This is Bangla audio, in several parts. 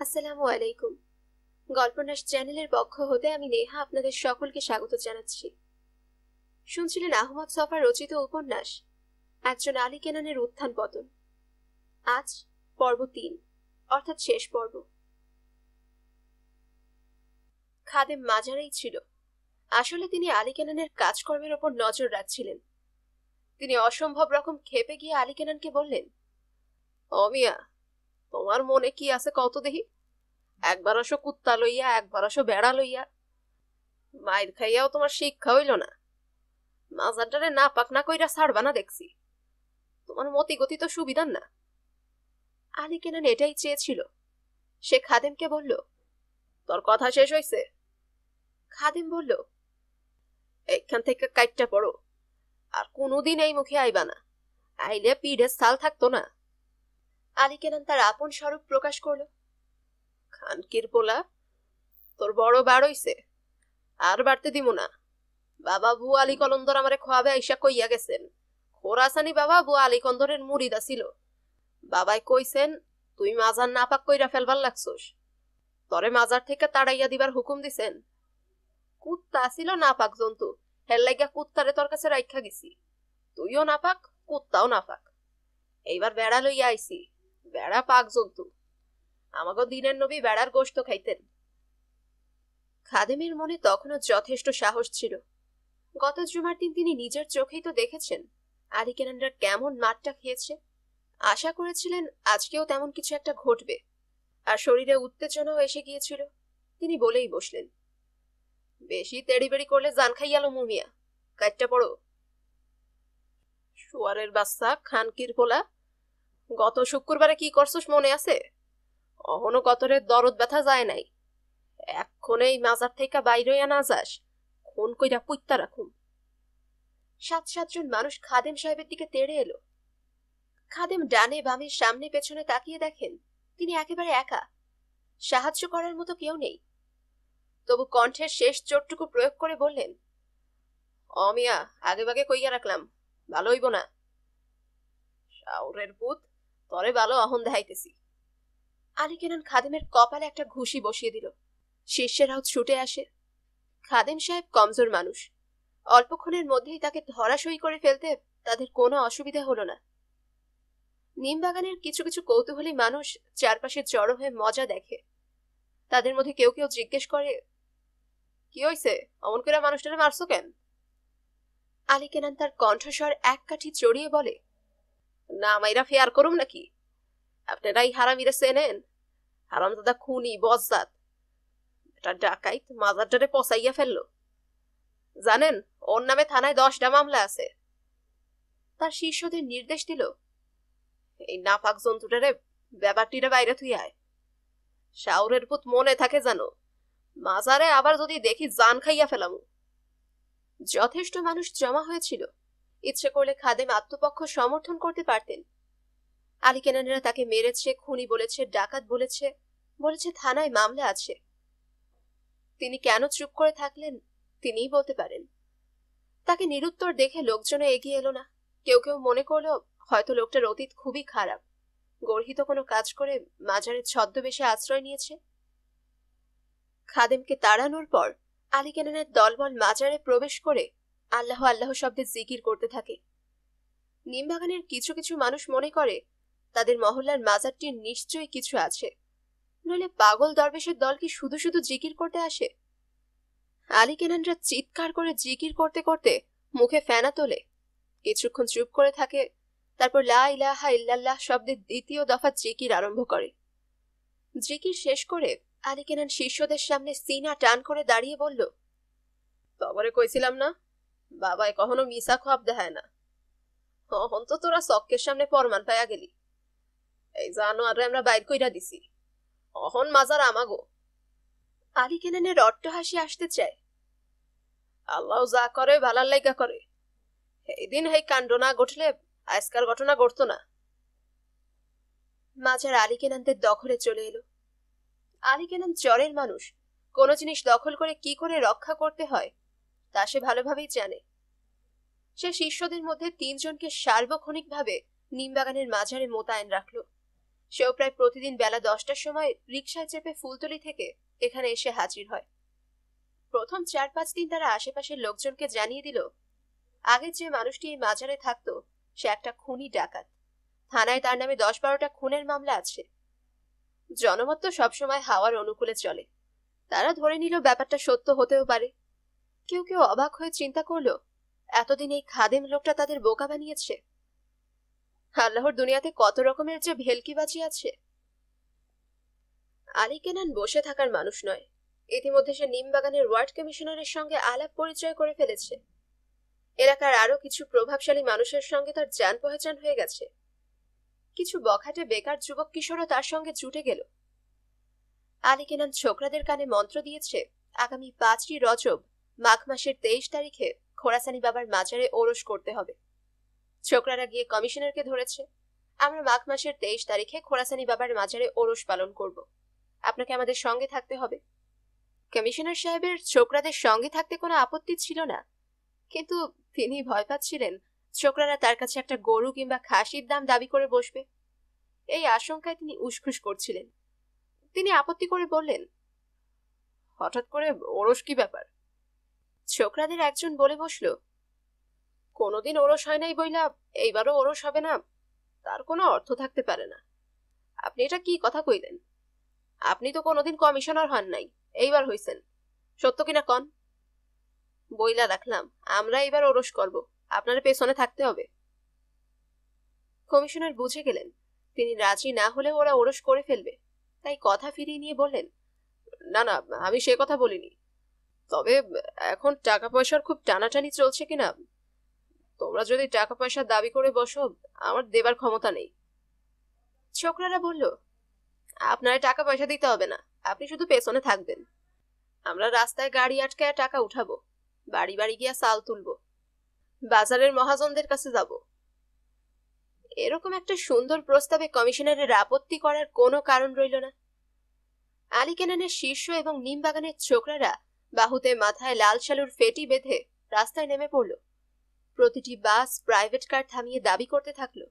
আসসালামু আলাইকুম। গল্পনাশ চ্যানেলের পক্ষ হতে আমি নেহা আপনাদের সকলকে স্বাগত জানাচ্ছি। শুনছিলেন আহমদ ছফা রচিত উপন্যাস একজন আলী কেনানের উত্থান পতন। আজ পর্ব ৩, অর্থাৎ শেষ পর্ব। খাদেম মাজারেই ছিল। আসলে তিনি আলী কেনানের কাজকর্মের ওপর নজর রাখছিলেন। তিনি অসম্ভব রকম ক্ষেপে গিয়ে আলী কেনানকে বললেন, অমিয়া, তোমার মনে কি আছে কত দেহি? একবার আসো কুত্তা লইয়া, একবার আসো বেড়া লইয়া। মায়ের খাইয়াও তোমার শিক্ষা হইল না। মাজারটারে না পাক না কইরা ছাড়বা না দেখছি। তোমার মতি গতি তো সুবিধার না। আলী কেনান এটাই চেয়েছিল। সে খাদেমকে বলল, তোর কথা শেষ হইছে? খাদেম বলল, এখান থেকে কাইটটা পড়ো, আর কোনোদিন এই মুখে আইবা না। আইলে পিঠে ছাল থাকতো না। আলী কেনান তার আপন স্বরূপ প্রকাশ করল। খানকির পোলা, তোর বড় বার হইছে, আর বাড়তে দিব না। বাবা ভু আলী কলন্দর আমারে খোয়াবে আইসা কইয়া গেছেন। খোরাসানি বাবা ভু আলী কন্দরের মুড়িদা ছিল। বাবাই কইছেন, তুই মাজার নাপাক কইরা ফেলবার লাগছোস। তরে মাজার থেকে তাড়াইয়া দিবার হুকুম দিছেন। কুত্তা ছিল নাপাক জন্তু, হের লাগিয়া কুত্তারে তোর কাছে রাইখা গেছি। তুইও নাপাক, কুত্তাও নাপাক। এইবার বেড়া লইয়া আইছি। বেড়া পাক জন্তু। আমাকে দিনের নবী বেড়ার গোশত খাইতেন। খাদেমের মনে তখনও যথেষ্ট সাহস ছিল। গত জুমার দিন তিনি নিজের চোখেই তো দেখেছেন আলী কেনানরা কেমন মারটা খেয়েছে। আশা করেছিলেন আজকেও তেমন কিছু একটা ঘটবে, আর শরীরে উত্তেজনাও এসে গিয়েছিল। তিনি বলেই বসলেন, বেশি তেড়িবেড়ি করলে জান খাইয়ালো মুমিয়া, কাইটটা পড়ো। শুয়ারের বাচ্চা, খানকির পোলা, গত শুক্রবারে কি করছস মনে আছে? অহনো কতরের দরদ ব্যথা যায় নাই। এক্ষণেই মাজার থেকে বাইরে না যাস, খুন কইরা পুইত্তা রাখুম। ৭-৭ জন মানুষ খাদেম সাহেবের দিকে তেড়ে এলো। খাদেম ডানে বামে সামনে পেছনে তাকিয়ে দেখেন তিনি একেবারে একা। সাহায্য করার মতো কেউ নেই। তবু কণ্ঠের শেষ চোটটুকু প্রয়োগ করে বললেন, অমিয়া, আগে ভাগে কইয়া রাখলাম, ভালো হইব না। শাওরের পুত, তরে ভালো অহন দেখাইতেছি। আলী কেনান খাদেমের কপালে একটা ঘুষি বসিয়ে দিল। শিষ্যেরাও ছুটে আসে। খাদেম সাহেব কমজোর মানুষ। অল্পক্ষণের মধ্যেই তাকে ধরাশয়ী করে ফেলতে তাদের কোনো অসুবিধা হলো না। নিমবাগানের কিছু কিছু কৌতূহলী মানুষ চারপাশে জড়ো হয়ে মজা দেখে। তাদের মধ্যে কেউ কেউ জিজ্ঞেস করে, কি হইছে, অমন করে মানুষটারে মারছো কেন? আলী কেনান তার কণ্ঠস্বর এক কাঠি চড়িয়ে বলে, না মাইরা ফেয়ার করুম নাকি? আপনারাই হারামিরে চেনেন? হারামজাদা খুনি বজ্জাত, এটা ডাকাইত মাজারটারে পচাইয়া ফেললো। জানেন, ওর নামে থানায় 10টা মামলা আছে। তার শিষ্যদের নির্দেশ দিল, এই নাপাক জন্তুটারে ব্যাপারটিরে বাইরে থুই আয়। শাওরের পুত মনে থাকে জানো, মাজারে আবার যদি দেখি জান খাইয়া ফেলামু। যথেষ্ট মানুষ জমা হয়েছিল। ইচ্ছে করলে খাদেম আত্মপক্ষ সমর্থন করতে পারতেন। আলী কেনানেরা তাকে মেরেছে, খুনি বলেছে, ডাকাত বলেছে, বলেছে থানায় মামলা আছে। তিনি কেন চুপ করে থাকলেন তিনিই বলতে পারেন। তাকে নিরুত্তর দেখে লোকজনে এগিয়ে এলো না। কেউ কেউ মনে করলো হয়তো লোকটার অতীত খুবই খারাপ, গর্হিত কোনো কাজ করে মাজারের ছদ্মবেশে আশ্রয় নিয়েছে। খাদেমকে তাড়ানোর পর আলী কেনানের দলবল মাজারে প্রবেশ করে আল্লাহ আল্লাহ শব্দে জিকির করতে থাকে। নিমবাগানের কিছু কিছু মানুষ মনে করে তাদের মহল্লার মাজারটির নিশ্চয়ই কিছু আছে, নইলে পাগল দরবেশের দল কি শুধু শুধু জিকির করতে আসে? আলী কেনানরা চিৎকার করে জিকির করতে করতে মুখে ফেনা তোলে, কিছুক্ষণ চুপ করে থাকে, তারপর লা ইলাহা ইল্লাল্লাহ শব্দের দ্বিতীয় দফা জিকির আরম্ভ করে। জিকির শেষ করে আলী কেনান শিষ্যদের সামনে সিনা টান করে দাঁড়িয়ে বলল, তবরে কইছিলাম না, বাবাই কখনো মিশা খোয়াব দেখায় না। হন তো তোরা চক্কের সামনে প্রমাণ পাইয়া গেলি। এই জানোয়ারে আমরা বাইর কইরা দিছি, অহন মাজার আমাগো। আলী কেনানের অট্টহাসি আসতে চায়। আল্লাহ যা করে ভালার লাইগা করে। এই দিন এই কাণ্ড না ঘটলে আজকার ঘটনা ঘটতো না। মাজার আলী কেনানদের দখলে চলে এলো। আলী কেনান চরের মানুষ, কোনো জিনিস দখল করে কি করে রক্ষা করতে হয় তা সে ভালোভাবেই জানে। সে শিষ্যদের মধ্যে 3 জনকে সার্বক্ষণিকভাবে নিমবাগানের মাজারে মোতায়েন রাখল। সেও প্রায় প্রতিদিন বেলা 10টার সময় রিকশায় চেপে ফুলতলি থেকে এখানে এসে হাজির হয়। প্রথম 4-5 দিন তারা আশেপাশের লোকজনকে জানিয়ে দিল আগে যে মানুষটি এই মাজারে থাকতো সে একটা খুনি ডাকাত। থানায় তার নামে 10-12টা খুনের মামলা আছে। জনমত তো সবসময় হাওয়ার অনুকূলে চলে। তারা ধরে নিল ব্যাপারটা সত্য হতেও পারে। কেউ কেউ অবাক হয়ে চিন্তা করলো এতদিন এই খাদেম লোকটা তাদের বোকা বানিয়েছে। আল্লাহর দুনিয়াতে কত রকমের যে ভেলকিবাজি আছে। আলী কেনান বসে থাকার মানুষ নয়। ইতিমধ্যে সে নিমবাগানের ওয়ার্ড কমিশনারের সঙ্গে আলাপ পরিচয় করে ফেলেছে। এলাকার আরো কিছু প্রভাবশালী মানুষের সঙ্গে তার জান পহচান হয়ে গেছে। কিছু বখাটে বেকার যুবক কিশোরও তার সঙ্গে জুটে গেল। আলী কেনান ছোকরাদের কানে মন্ত্র দিয়েছে আগামী 5ই রজব মাঘ মাসের 23 তারিখে খোরাসানি বাবার মাজারে ওরস করতে হবে। ছোকরারা গিয়ে কমিশনারকে ধরেছে, আমরা মাঘ মাসের 23 তারিখে খোরাসানি বাবার মাজারে ওরস পালন করব, আপনাকে আমাদের সঙ্গে থাকতে হবে। কমিশনার সাহেবের ছোকরাদের সঙ্গে থাকতে কোনো আপত্তি ছিল না, কিন্তু তিনি ভয় পাচ্ছিলেন ছোকরারা তার কাছে একটা গরু কিংবা খাসির দাম দাবি করে বসবে। এই আশঙ্কায় তিনি উসখুস করছিলেন। তিনি আপত্তি করে বললেন, হঠাৎ করে ওরস কি ব্যাপার? ছোকরাদের একজন বলে বসল, কোনোদিন ওরস হয় নাই বইলা এইবারও ওরস হবে না, তার কোনো অর্থ থাকতে পারে না। আপনি এটা কি কথা কইলেন? আপনি তো কোনোদিন কমিশনার হন নাই, এইবার হইছেন, সত্য কিনা কন? বইলা রাখলাম আমরা এবার ওরস করব, আপনার পেছনে থাকতে হবে। কমিশনার বুঝে গেলেন তিনি রাজি না হলে ওরা ওরস করে ফেলবে, তাই কথা ফিরিয়ে নিয়ে বললেন, না না, আমি সে কথা বলিনি, তবে এখন টাকা পয়সার খুব টানাটানি চলছে কিনা, তোমরা যদি টাকা পয়সা দাবি করে বসো আমার দেবার ক্ষমতা নেই। ছোকরারা বলল, আপনার টাকা পয়সা দিতে হবে না, আপনি শুধু পেছনে থাকবেন। আমরা রাস্তায় গাড়ি আটকায় টাকা উঠাবো, বাড়ি বাড়ি গিয়া চাল তুলবো, বাজারের মহাজনদের কাছে যাব। এরকম একটা সুন্দর প্রস্তাবে কমিশনারের আপত্তি করার কোনো কারণ রইল না। আলী কেনানের শীর্ষ এবং নিমবাগানের ছোকরারা বাহুতে মাথায় লাল শালুর ফেটি বেঁধে রাস্তায় নেমে পড়ল। প্রতিটি বাস প্রাইভেট কার থামিয়ে দাবি করতে থাকলো,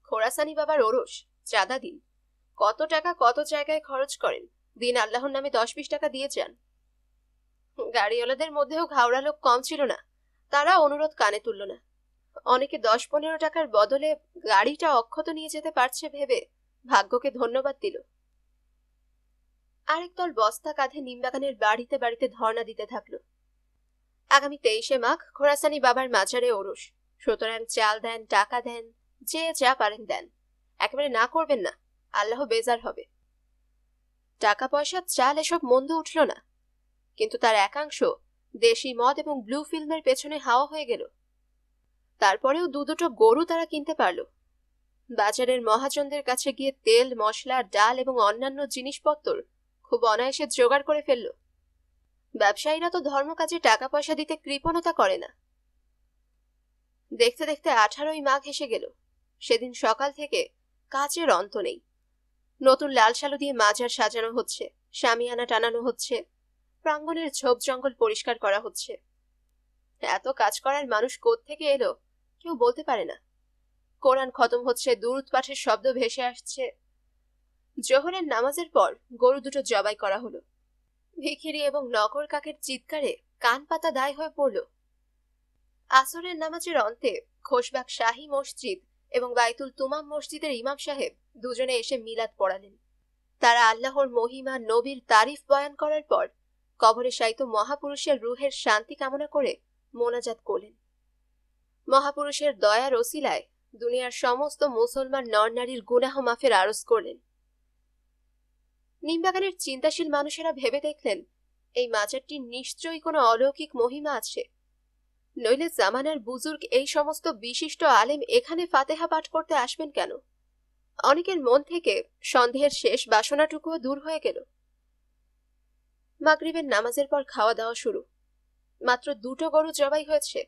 খোরাসানি বাবার ওরস, চাঁদা দিন, কত টাকা কত জায়গায় খরচ করেন, দিন আল্লাহর নামে 10-20 টাকা দিয়ে যান। গাড়িওয়ালাদের মধ্যেও ঘাওড়া লোক কম ছিল না, তারা অনুরোধ কানে তুলল না। অনেকে 10-15 টাকার বদলে গাড়িটা অক্ষত নিয়ে যেতে পারছে ভেবে ভাগ্যকে ধন্যবাদ দিল। আরেক দল বস্তা কাঁধে নিমবাগানের বাড়িতে বাড়িতে ধর্ণা দিতে থাকলো, আগামী 23শে মাঘ খোরাসানি বাবার মাজারে ওরস, সুতরাং চাল দেন, টাকা দেন, যে যা পারেন দেন, একেবারে না করবেন না, আল্লাহ বেজার হবে। টাকা পয়সা চাল এসব মন্দ উঠল না, কিন্তু তার একাংশ দেশি মদ এবং ব্লু ফিল্মের পেছনে হাওয়া হয়ে গেল। তারপরেও দুটো গরু তারা কিনতে পারল। বাজারের মহাজনদের কাছে গিয়ে তেল, মশলা, ডাল এবং অন্যান্য জিনিসপত্র খুব অনায়াসে জোগাড় করে ফেলল। ব্যবসায়ীরা তো ধর্মকাজে টাকা পয়সা দিতে কৃপণতা করে না। দেখতে দেখতে 18ই মাঘ এসে গেল। সেদিন সকাল থেকে কাজের অন্ত নেই। নতুন লাল শালু দিয়ে মাজার সাজানো হচ্ছে, শামিয়ানা টানানো হচ্ছে, প্রাঙ্গণের ঝোপ জঙ্গল পরিষ্কার করা হচ্ছে। এত কাজ করার মানুষ কোত্থেকে এলো কেউ বলতে পারে না। কোরআন খতম হচ্ছে, দুরূদ পাঠের শব্দ ভেসে আসছে। জোহরের নামাজের পর গরু দুটো জবাই করা হলো। ভিখিরি এবং নগর কাকের চিৎকারে কান পাতা দায় হয়ে পড়ল। আসরের নামাজের অন্তে খোশবাগ শাহী মসজিদ এবং বাইতুল তুমাম মসজিদের ইমাম সাহেব দুজনে এসে মিলাদ পড়ালেন। তারা আল্লাহর মহিমা, নবীর তারিফ বয়ান করার পর কবরে শায়িত মহাপুরুষের রুহের শান্তি কামনা করে মোনাজাত করলেন। মহাপুরুষের দয়ার ওসিলায় দুনিয়ার সমস্ত মুসলমান নরনারীর গুনাহ মাফের আরজ করলেন। নিমবাগানের চিন্তাশীল মানুষেরা ভেবে দেখলেন এই মাজারটির নিশ্চয়ই কোনো অলৌকিক মহিমা আছে, নইলে জামানার বুজুর্গ এই সমস্ত বিশিষ্ট আলেম এখানে ফাতেহা পাঠ করতে আসবেন কেন? অনেকের মন থেকে সন্দেহের শেষ বাসনাটুকুও দূর হয়ে গেল। মাগরিবের নামাজের পর খাওয়া দাওয়া শুরু। মাত্র 2টো গরু জবাই হয়েছে।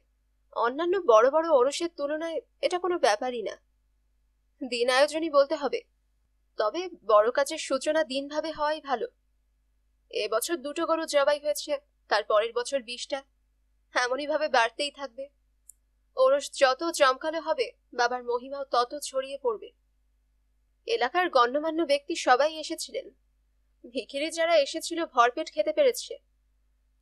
অন্যান্য বড় বড় ওরসের তুলনায় এটা কোনো ব্যাপারই না। দিন আয়োজনই বলতে হবে, তবে বড় কাজের সূচনা দিনভাবে হওয়াই ভালো। এবছর 2টো গরু জবাই হয়েছে, তার পরের বছর 20টা, এমনই ভাবে বাড়তেই থাকবে। ওরস যত জমকালো হবে বাবার মহিমাও তত ছড়িয়ে পড়বে। এলাকার গণ্যমান্য ব্যক্তি সবাই এসেছিলেন। ভিখিরি যারা এসেছিল ভরপেট খেতে পেরেছে।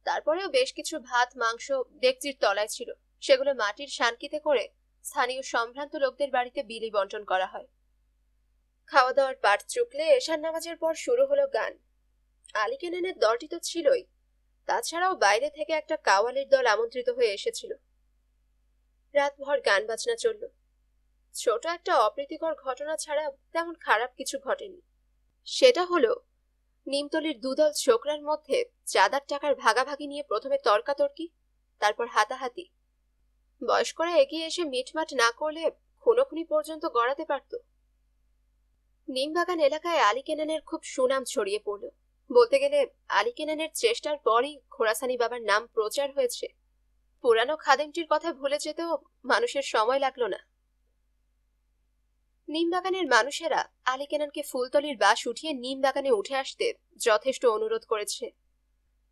তারপরেও বেশ কিছু ভাত মাংস ডেকচির তলায় ছিল, সেগুলো মাটির শানকিতে করে স্থানীয় সম্ভ্রান্ত লোকদের বাড়িতে বিলি বন্টন করা হয়। খাওয়া দাওয়ার পাট চুকলে এশার নামাজের পর শুরু হলো গান। আলী কেনানের দলটি তো ছিলই, তাছাড়াও বাইরে থেকে একটা কাওয়ালির দল আমন্ত্রিত হয়ে এসেছিল। রাতভর গান বাজনা চলল। ছোট একটা অপ্রীতিকর ঘটনা ছাড়া তেমন খারাপ কিছু ঘটেনি। সেটা হলো নিমতলির দুদল ছোকরার মধ্যে চাঁদার টাকার ভাগাভাগি নিয়ে প্রথমে তর্কাতর্কি, তারপর হাতাহাতি। বয়স্করা এগিয়ে এসে মিটমাট না করলে খুনোখুনি পর্যন্ত গড়াতে পারত। নিমবাগান এলাকায় আলী কেনানের খুব সুনাম ছড়িয়ে পড়ল। বলতে গেলে আলী কেনানের চেষ্টার পরই খোরাসানি বাবার নাম প্রচার হয়েছে। পুরানো খাদেমটির কথা ভুলে যেতেও মানুষের সময় লাগলো না। নিমবাগানের মানুষেরা আলী কেনানকে ফুলতলির বাস উঠিয়ে নিমবাগানে উঠে আসতে যথেষ্ট অনুরোধ করেছে।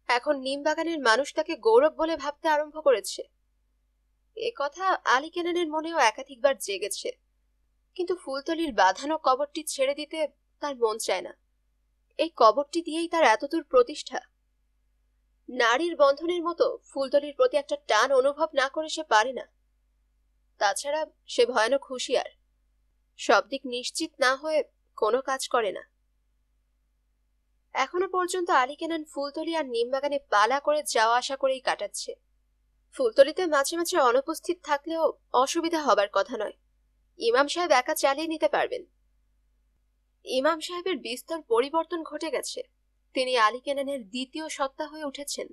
এখন নিমবাগানের মানুষ তাকে গৌরব বলে ভাবতে আরম্ভ করেছে। এ কথা আলী কেনানের মনেও একাধিকবার জেগেছে, কিন্তু ফুলতলির বাঁধানো কবরটি ছেড়ে দিতে তার মন চায় না। এই কবরটি দিয়েই তার এতদূর প্রতিষ্ঠা। নারীর বন্ধনের মতো ফুলতলির প্রতি একটা টান অনুভব না করে সে পারে না। তাছাড়া সে ভয়ানক হুঁশিয়ার, সব দিক নিশ্চিত না হয়ে কোনো কাজ করে না। এখনো পর্যন্ত আলী কেনান ফুলতলি আর নিমবাগানে পালা করে যাওয়া আসা করেই কাটাচ্ছে। ফুলতলিতে মাঝে মাঝে অনুপস্থিত থাকলেও অসুবিধা হবার কথা নয়। ইমাম সাহেব একা চালিয়ে নিতে পারবেন। ইমাম সাহেবের বিস্তর পরিবর্তন ঘটে গেছে। তিনি আলী কেনানের দ্বিতীয় সত্তা হয়ে উঠেছেন।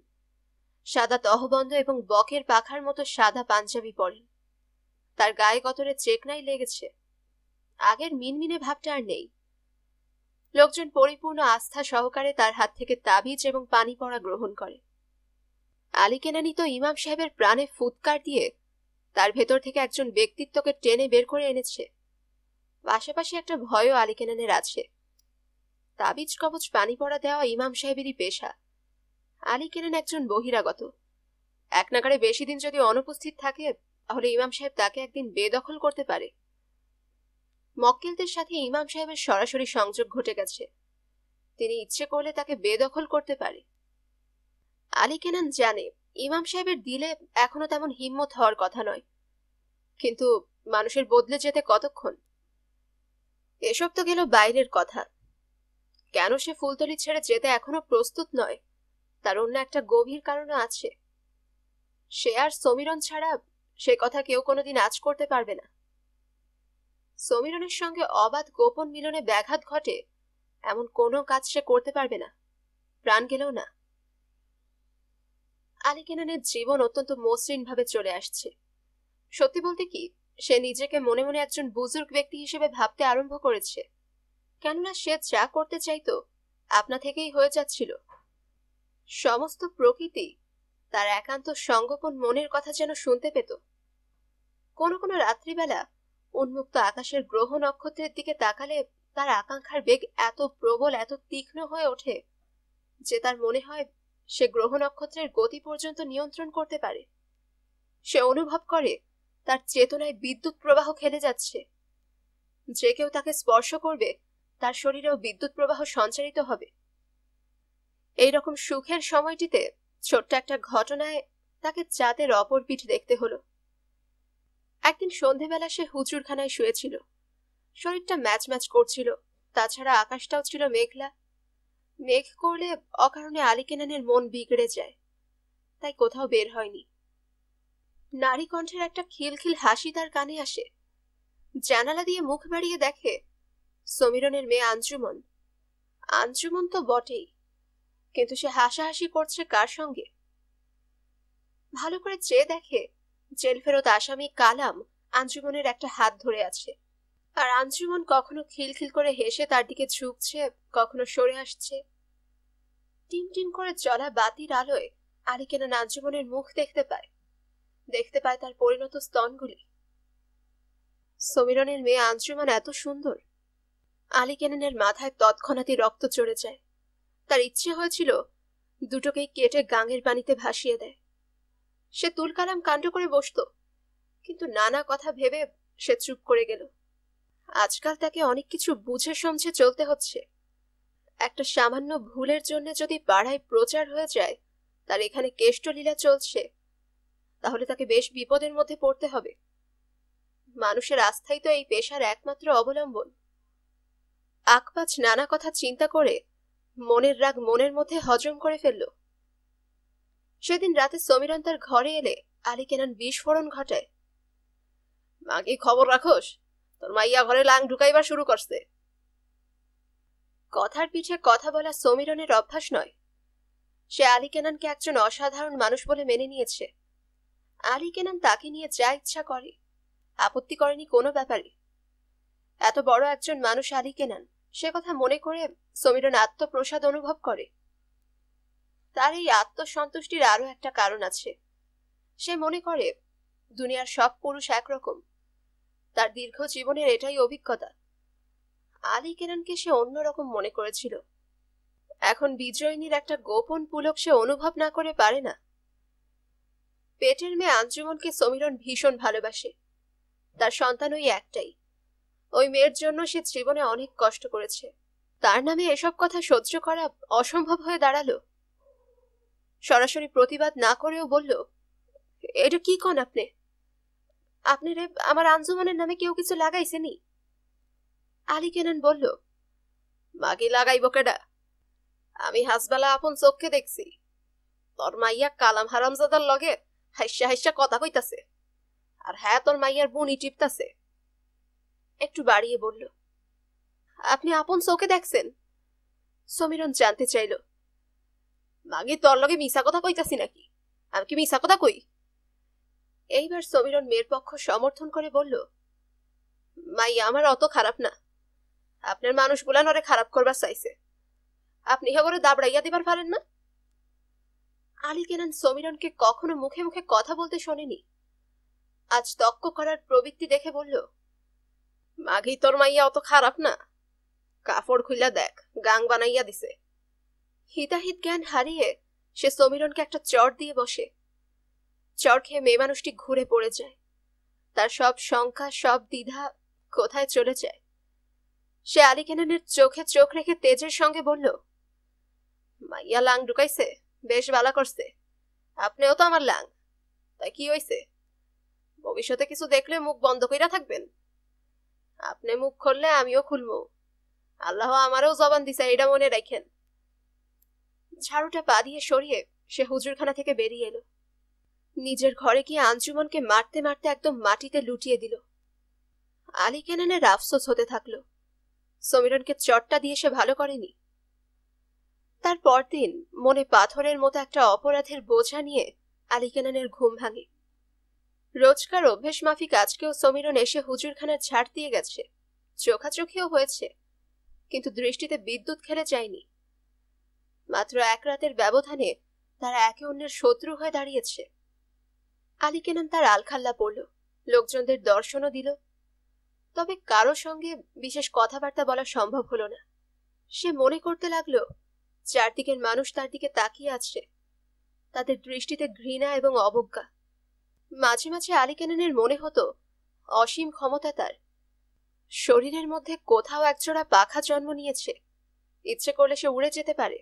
সাদা তহবন্ধ এবং বকের পাখার মতো সাদা পাঞ্জাবি পরেন। তার গায়ে গতরে চেকনাই লেগেছে। আগের মিনমিনে ভাবটা আর নেই। লোকজন পরিপূর্ণ আস্থা সহকারে তার হাত থেকে তাবিজ এবং পানি পড়া গ্রহণ করে। আলী কেনানি তো ইমাম সাহেবের প্রাণে ফুৎকার দিয়ে তার ভেতর থেকে একজন ব্যক্তিত্বকে টেনে বের করে এনেছে। পাশাপাশি একটা ভয়ও আলী কেনানের আছে। তাবিজ কবচ পানি পড়া দেওয়া ইমাম সাহেবেরই পেশা। আলী কেনান একজন বহিরাগত। এক নাগারে বেশি দিন যদি অনুপস্থিত থাকে, তাহলে ইমাম সাহেব তাকে একদিন বেদখল করতে পারে। মক্কেলদের সাথে ইমাম সাহেবের সরাসরি সংযোগ ঘটে গেছে। তিনি ইচ্ছে করলে তাকে বেদখল করতে পারে। আলী কেনান জানে ইমাম সাহেবের দিলে এখনো তেমন হিম্মত হওয়ার কথা নয়, কিন্তু মানুষের বদলে যেতে কতক্ষণ। এসব তো গেল বাইরের কথা। কেন সে ফুলতলি ছেড়ে যেতে এখনো প্রস্তুত নয়, তার অন্য একটা গভীর কারণও আছে। সে আর সমীরণ ছাড়া সে কথা কেউ কোনোদিন আঁচ করতে পারবে না। সমীরণের সঙ্গে অবাধ গোপন মিলনে ব্যাঘাত ঘটে এমন কোনো কাজ সে করতে পারবে না, প্রাণ গেলেও না। আলী কেনানের জীবন অত্যন্ত মসৃণ ভাবে চলে আসছে। সত্যি বলতে কি, সে নিজেকে মনে মনে একজন বুজুর্গ ব্যক্তি হিসেবে ভাবতে আরম্ভ করেছে। কেননা সে যা করতে চাইতো আপনা থেকেই হয়ে যাচ্ছিল। সমস্ত প্রকৃতি তার একান্ত সঙ্গোপন মনের কথা যেন শুনতে পেত। কোনো কোনো রাত্রিবেলা উন্মুক্ত আকাশের গ্রহ নক্ষত্রের দিকে তাকালে তার আকাঙ্ক্ষার বেগ এত প্রবল, এত তীক্ষ্ণ হয়ে ওঠে যে তার মনে হয় সে গ্রহ নক্ষত্রের গতি পর্যন্ত নিয়ন্ত্রণ করতে পারে। সে অনুভব করে তার চেতনায় বিদ্যুৎ প্রবাহ খেলে যাচ্ছে। যে কেউ তাকে স্পর্শ করবে তার শরীরেও বিদ্যুৎ প্রবাহ সঞ্চারিত হবে। এইরকম সুখের সময়টিতে ছোট্ট একটা ঘটনায় তাকে চাঁদের অপর পিঠ দেখতে হলো। একদিন সন্ধেবেলা সে হুজুরখানায় শুয়েছিল। শরীরটা ম্যাচ ম্যাচ করছিল, তাছাড়া আকাশটাও ছিল মেঘলা। মেঘ করলে অকারণে আলী কেনানের মন বিগড়ে যায়, তাই কোথাও বের হয়নি। নারী কণ্ঠের একটা খিলখিল হাসি তার কানে আসে। জানালা দিয়ে মুখ বাড়িয়ে দেখে সমীরণের মেয়ে আঞ্জুমন। আঞ্জুমন তো বটেই, কিন্তু সে হাসাহাসি করছে কার সঙ্গে? ভালো করে চেয়ে দেখে জেল ফেরত আসামি কালাম আঞ্জুমনের একটা হাত ধরে আছে, আর আঞ্জুমন কখনো খিলখিল করে হেসে তার দিকে ঝুঁকছে, কখনো সরে আসছে। টিম টিম করে জ্বলা বাতির আলোয় আলী কেনান আঞ্জুমনের মুখ দেখতে পায়, দেখতে পায় তার পরিণত স্তনগুলি। সমীরণের মেয়ে আঞ্জুমান এত সুন্দর। আলী কেনানের মাথায় তৎক্ষণাৎই রক্ত চড়ে যায়। তার ইচ্ছে হয়েছিল দুটোকেই কেটে গাঙের পানিতে ভাসিয়ে দেয়। সে তুলকালাম কাণ্ড করে বসত, কিন্তু নানা কথা ভেবে সে চুপ করে গেল। আজকাল তাকে অনেক কিছু বুঝে সমঝে চলতে হচ্ছে। একটা সামান্য ভুলের জন্য যদি পাড়ায় প্রচার হয়ে যায় তার এখানে কেষ্টলীলা চলছে, তাহলে তাকে বেশ বিপদের মধ্যে পড়তে হবে। মানুষের আস্থাই তো এই পেশার একমাত্র অবলম্বন। আকপাচ নানা কথা চিন্তা করে মনের রাগ মনের মধ্যে হজম করে ফেলল। সেদিন রাতে সমীরন তার ঘরে এলে আলী কেনান বিস্ফোরণ ঘটায়। মাকে খবর রাখোস, তোর মাইয়া ঘরে লাং ঢুকাইবার শুরু করছে। কথার পিঠে কথা বলা সমীরনের অভ্যাস নয়। সে আলী কেনানকে একজন অসাধারণ মানুষ বলে মেনে নিয়েছে। আলী কেনান তাকে নিয়ে যা ইচ্ছা করে, আপত্তি করেনি কোনো ব্যাপারে। এত বড় একজন মানুষ আলী কেনান, সে কথা মনে করে সমীরন আত্মপ্রসাদ অনুভব করে। তার এই আত্মসন্তুষ্টির আরো একটা কারণ আছে। সে মনে করে দুনিয়ার সব পুরুষ একরকম। তার দীর্ঘ জীবনের এটাই অভিজ্ঞতা। আলী কেনানকে সে অন্যরকম মনে করেছিল। এখন বিজয়িনীর একটা গোপন পুলক সে অনুভব না করে পারে না। পেটের মেয়ে আঞ্জুমনকে সমীরন ভীষণ ভালোবাসে। তার সন্তান ওই একটাই। ওই মেয়ের জন্য সে জীবনে অনেক কষ্ট করেছে। তার নামে এসব কথা সহ্য করা অসম্ভব হয়ে দাঁড়ালো। সরাসরি প্রতিবাদ না করেও বলল, এটা কি কন আপনি? আপনারে আমার আঞ্জুমানের নামে কেউ কিছু লাগাইছেনি? আলী কেনান বলল, মাকে লাগাইব কেডা? আমি হাসবেলা আপন চোখে দেখছি তোর মাইয়া কালাম হারামজাদার লগে হাইসা হাইসা কথা কইতাছে, আর হ্যাঁ তোর মাইয়ার বুনি টিপতাছে। একটু বাড়িয়ে বলল, আপনি আপন চোখে দেখছেন? সমীরন জানতে চাইল, মাগি তোর লগে মিশা কথা কইতাছি নাকি? আমি কি মিশা কথা কই? এইবার সমীরন মেয়ের পক্ষ সমর্থন করে বলল, মাইয়া আমার অত খারাপ না। আপনার মানুষগুলা নরে খারাপ করবার চাইছে, আপনি করে দাবড়াইয়া দিবার পারেন না। আলী কেনান সমীরনকে কখনো মুখে মুখে কথা বলতে শোনেনি। আজ তক্ক করার প্রবৃত্তি দেখে বলল, মাগি তোর মাইয়া অত খারাপ না। কাপড় খুইলা দেখ, গাং বানাইয়া দিছে। হিতাহিত জ্ঞান হারিয়ে সে সমীরনকে একটা চড় দিয়ে বসে। চড় খেয়ে মেয়ে মানুষটি ঘুরে পড়ে যায়। তার সব শঙ্কা, সব দ্বিধা কোথায় চলে যায়। সে আলী কেনানের চোখে চোখ রেখে তেজের সঙ্গে বলল, মাইয়া লাং ঢুকাইছে, বেশ ভালো করছে। আপনিও তো আমার লাং, তাই কি হইছে? ভবিষ্যতে কিছু দেখলে মুখ বন্ধ কইরা থাকবেন? আপনি মুখ খুললে আমিও খুলবো। আল্লাহ আমারও জবান দিছে, এটা মনে রাখেন। ঝাড়ুটা পা দিয়ে সরিয়ে সে হুজুরখানা থেকে বেরিয়ে এলো। নিজের ঘরে গিয়ে আঞ্জুমনকে মারতে মারতে একদম মাটিতে লুটিয়ে দিল। আলী কেনানের আফসোস হতে থাকলো, সমীরনকে চটটা দিয়ে সে ভালো করেনি। তার পরদিন মনে পাথরের মতো একটা অপরাধের বোঝা নিয়ে আলী কেনানের ঘুম ভাঙে। রোজকার অভ্যেস মাফিক আজকেও সমীরন এসে হুজুরখানার ঝাড় দিয়ে গেছে। চোখাচোখিও হয়েছে, কিন্তু দৃষ্টিতে বিদ্যুৎ খেলে যায়নি। মাত্র এক রাতের ব্যবধানে তারা একে অন্যের শত্রু হয়ে দাঁড়িয়েছে। আলী কেনান তার আলখাল্লা পড়ল, লোকজনদের দর্শনও দিল, তবে কারো সঙ্গে বিশেষ কথাবার্তা বলা সম্ভব হলো না। সে মনে করতে লাগলো চারদিকের মানুষ তার দিকে তাকিয়ে আছে, তাদের দৃষ্টিতে ঘৃণা এবং অবজ্ঞা। মাঝে মাঝে আলী কেনানের মনে হতো অসীম ক্ষমতা তার। শরীরের মধ্যে কোথাও একজোড়া পাখা জন্ম নিয়েছে, ইচ্ছে করলে সে উড়ে যেতে পারে।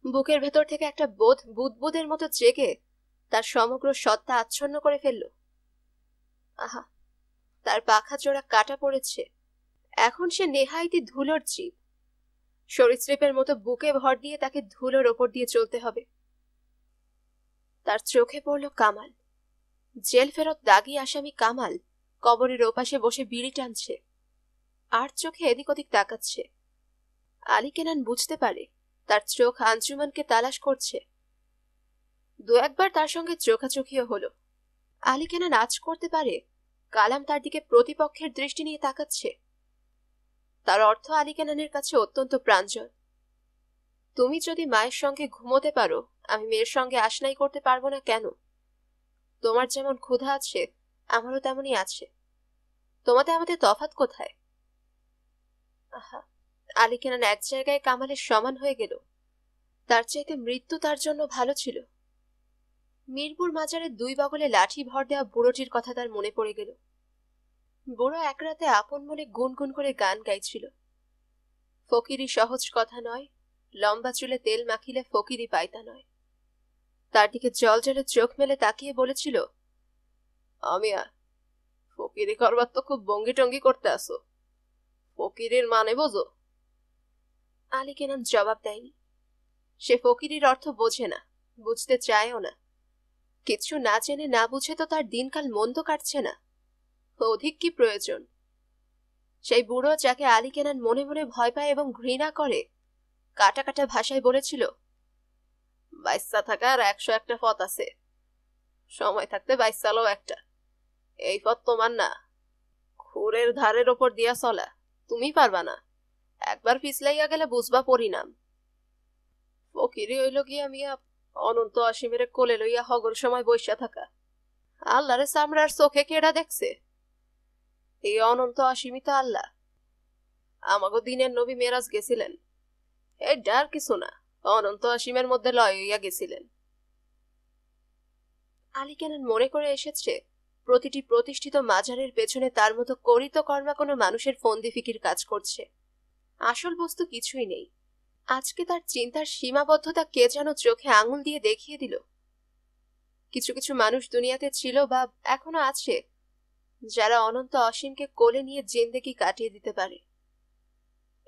বুকের ভেতর থেকে একটা বোধ বুদবুদের মতো জেগে তার সমগ্র সত্তা আচ্ছন্ন করে ফেলল। আহা, তার পাখা জোড়া কাটা পড়েছে। এখন সে নেহাইতি ধুলোর জীব। সরীসৃপের মতো বুকে ভর দিয়ে তাকে ধুলোর ওপর দিয়ে চলতে হবে। তার চোখে পড়ল কামাল। জেল ফেরত দাগি আসামি কামাল কবরের ওপাশে বসে বিড়ি টানছে, আর চোখে এদিক ওদিক তাকাচ্ছে। আলী কেনান বুঝতে পারে তার চোখ আঞ্জুমানকে তালাশ করছে। দু একবার তার সঙ্গে চোখাচোখিও হলো। আলী কেনান আজ করতে পারে কালাম তার দিকে প্রতিপক্ষের দৃষ্টি নিয়ে তাকাচ্ছে। তার অর্থ আলী কেনানের কাছে অত্যন্ত প্রাঞ্জল। তুমি যদি মায়ের সঙ্গে ঘুমোতে পারো, আমি মেয়ের সঙ্গে আশনাই করতে পারবো না কেন? তোমার যেমন ক্ষুধা আছে আমারও তেমনই আছে, তোমাদের আমাদের তফাৎ কোথায়? আহা, আলী কেনান এক জায়গায় কামালের সমান হয়ে গেল। তার চাইতে মৃত্যু তার জন্য ভালো ছিল। মিরপুর মাজারের দুই বগলে লাঠি ভর দেওয়া বুড়োটির কথা তার মনে পড়ে গেল। বুড়ো এক রাতে আপন মনে গুনগুন করে গান গাইছিল। ফকিরি সহজ কথা নয়, লম্বা চুলে তেল মাখিলে ফকিরি পাইতা নয়। তার দিকে জল জলে চোখ মেলে তাকিয়ে বলেছিল, আমিয়া, ফকিরি করবার তো খুব ভঙ্গি টঙ্গি করতে আসো, ফকিরের মানে বোঝো? আলী কেনান জবাব দেয়নি। সে ফকিরির অর্থ বোঝে না, বুঝতে চায়ও না। কিছু না জেনে না বুঝে তো তার দিনকাল মন্দ কাটছে না, অধিক কি প্রয়োজন? সেই বুড়ো, যাকে আলী কেনান মনে মনে ভয় পায় এবং ঘৃণা করে, কাটা কাটা ভাষায় বলেছিল, বাইসা থাকার 101টা পথ আছে, সময় থাকতে বাইসালো একটা। এই পথ তোমার না, খুরের ধারের ওপর দিয়া চলা তুমি পারবা না, একবার পিছলাইয়া গেলে বুঝবা পরিণাম। ফকিরি হইল গিয়া মিয়া অনন্ত অসীমের কোলে লইয়া হগল সময় বৈশা থাকা। আল্লাহরে চামড়ার চোখে কেডা দেখছে? এই অনন্ত অসীমিত আল্লাহ। আমাগো দিনের নবী মেরাজ গেছিলেন, এই ডার কিছু না, অনন্ত অসীমের মধ্যে লয় হইয়া গেছিলেন। আলী কেনান মনে করে এসেছে, প্রতিটি প্রতিষ্ঠিত মাজারের পেছনে তার মতো করিত কর্মা কোনো মানুষের ফন্দি ফিকির কাজ করছে। আসল বস্তু কিছুই নেই। আজকে তার চিন্তার সীমাবদ্ধতা কে যেন চোখে আঙুল দিয়ে দেখিয়ে দিল। কিছু কিছু মানুষ দুনিয়াতে ছিল বা এখনো আছে, যারা অনন্ত অসীমকে কোলে নিয়ে জিন্দেগি কাটিয়ে দিতে পারে।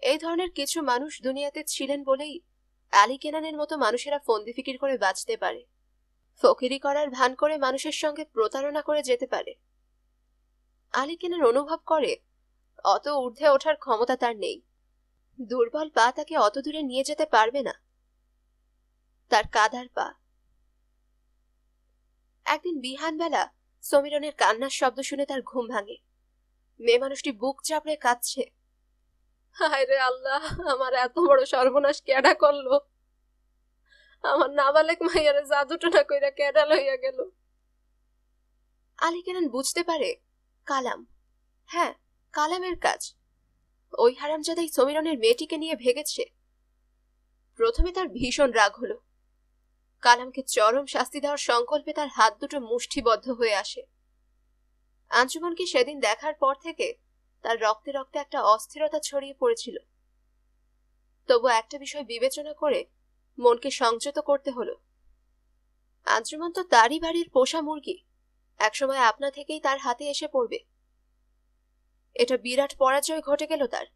এই ধরনের কিছু মানুষ দুনিয়াতে ছিলেন বলেই আলী কেনানের মতো মানুষেরা ফন্দি ফিকির করে বাঁচতে পারে, ফকিরি করার ভান করে মানুষের সঙ্গে প্রতারণা করে যেতে পারে। আলী কেনান অনুভব করে অত ঊর্ধ্বে ওঠার ক্ষমতা তার নেই। দুর্বল পা তাকে অত দূরে নিয়ে যেতে পারবে না, তার কাদার পা। একদিন বিহানবেলা সমীরনের কান্নার শব্দ শুনে তার ঘুম ভাঙে। মেয়ে মানুষটি বুক চাপড়ে কাঁদছে। হায় রে আল্লাহ, আমার এত বড় সর্বনাশ কেডা করলো? আমার নাবালেক মাইয়ারে জাদুটনা কইরা কেডা লইয়া গেল? আলী কেনান বুঝতে পারে কালাম, হ্যাঁ কালামের কাজ। ওই হারামজাদাই সমীরনের মেয়েটিকে নিয়ে ভেগেছে। প্রথমে তার ভীষণ রাগ হলো। কালামকে চরম শাস্তি দেওয়ার সংকল্পে তার হাত দুটো মুষ্টিবদ্ধ হয়ে আসে। আঞ্জুমনকে সেদিন দেখার পর থেকে তার রক্তে রক্তে একটা অস্থিরতা ছড়িয়ে পড়েছিল। তবু একটা বিষয় বিবেচনা করে মনকে সংযত করতে হলো। আঞ্জুমন তো তারই বাড়ির পোষা মুরগি, একসময় আপনা থেকেই তার হাতে এসে পড়বে। এটা বিরাট পরাজয় ঘটে গেল তার।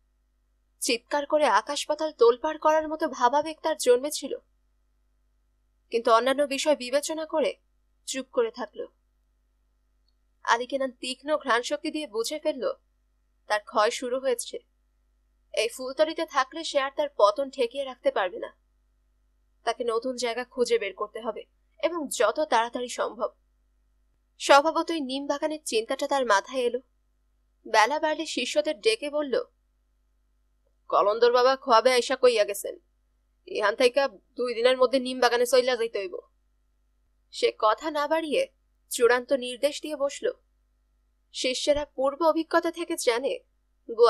চিৎকার করে আকাশ পাতাল তোলপাড় করার মতো ভাবাবেগ তার জন্মেছিল, কিন্তু অন্যান্য বিষয় বিবেচনা করে চুপ করে থাকল। আলী কেনান তীক্ষ্ণ ঘ্রাণ শক্তি দিয়ে বুঝে ফেলল তার ক্ষয় শুরু হয়েছে। এই ফুলতলিতে থাকলে সে আর তার পতন ঠেকিয়ে রাখতে পারবে না। তাকে নতুন জায়গা খুঁজে বের করতে হবে, এবং যত তাড়াতাড়ি সম্ভব। স্বভাবতই নিম বাগানের চিন্তাটা তার মাথায় এলো। বেলা বাড়লে শিষ্যদের ডেকে বলল, কলন্দর বাবা খোয়াবে আইসা কইয়া গেছেন, ইহান থেকে 2 দিনের মধ্যে নিম বাগানে চইলা যাইতে হইব। সে কথা না বাড়িয়ে চূড়ান্ত নির্দেশ দিয়ে বসল। শিষ্যেরা পূর্ব অভিজ্ঞতা থেকে জানে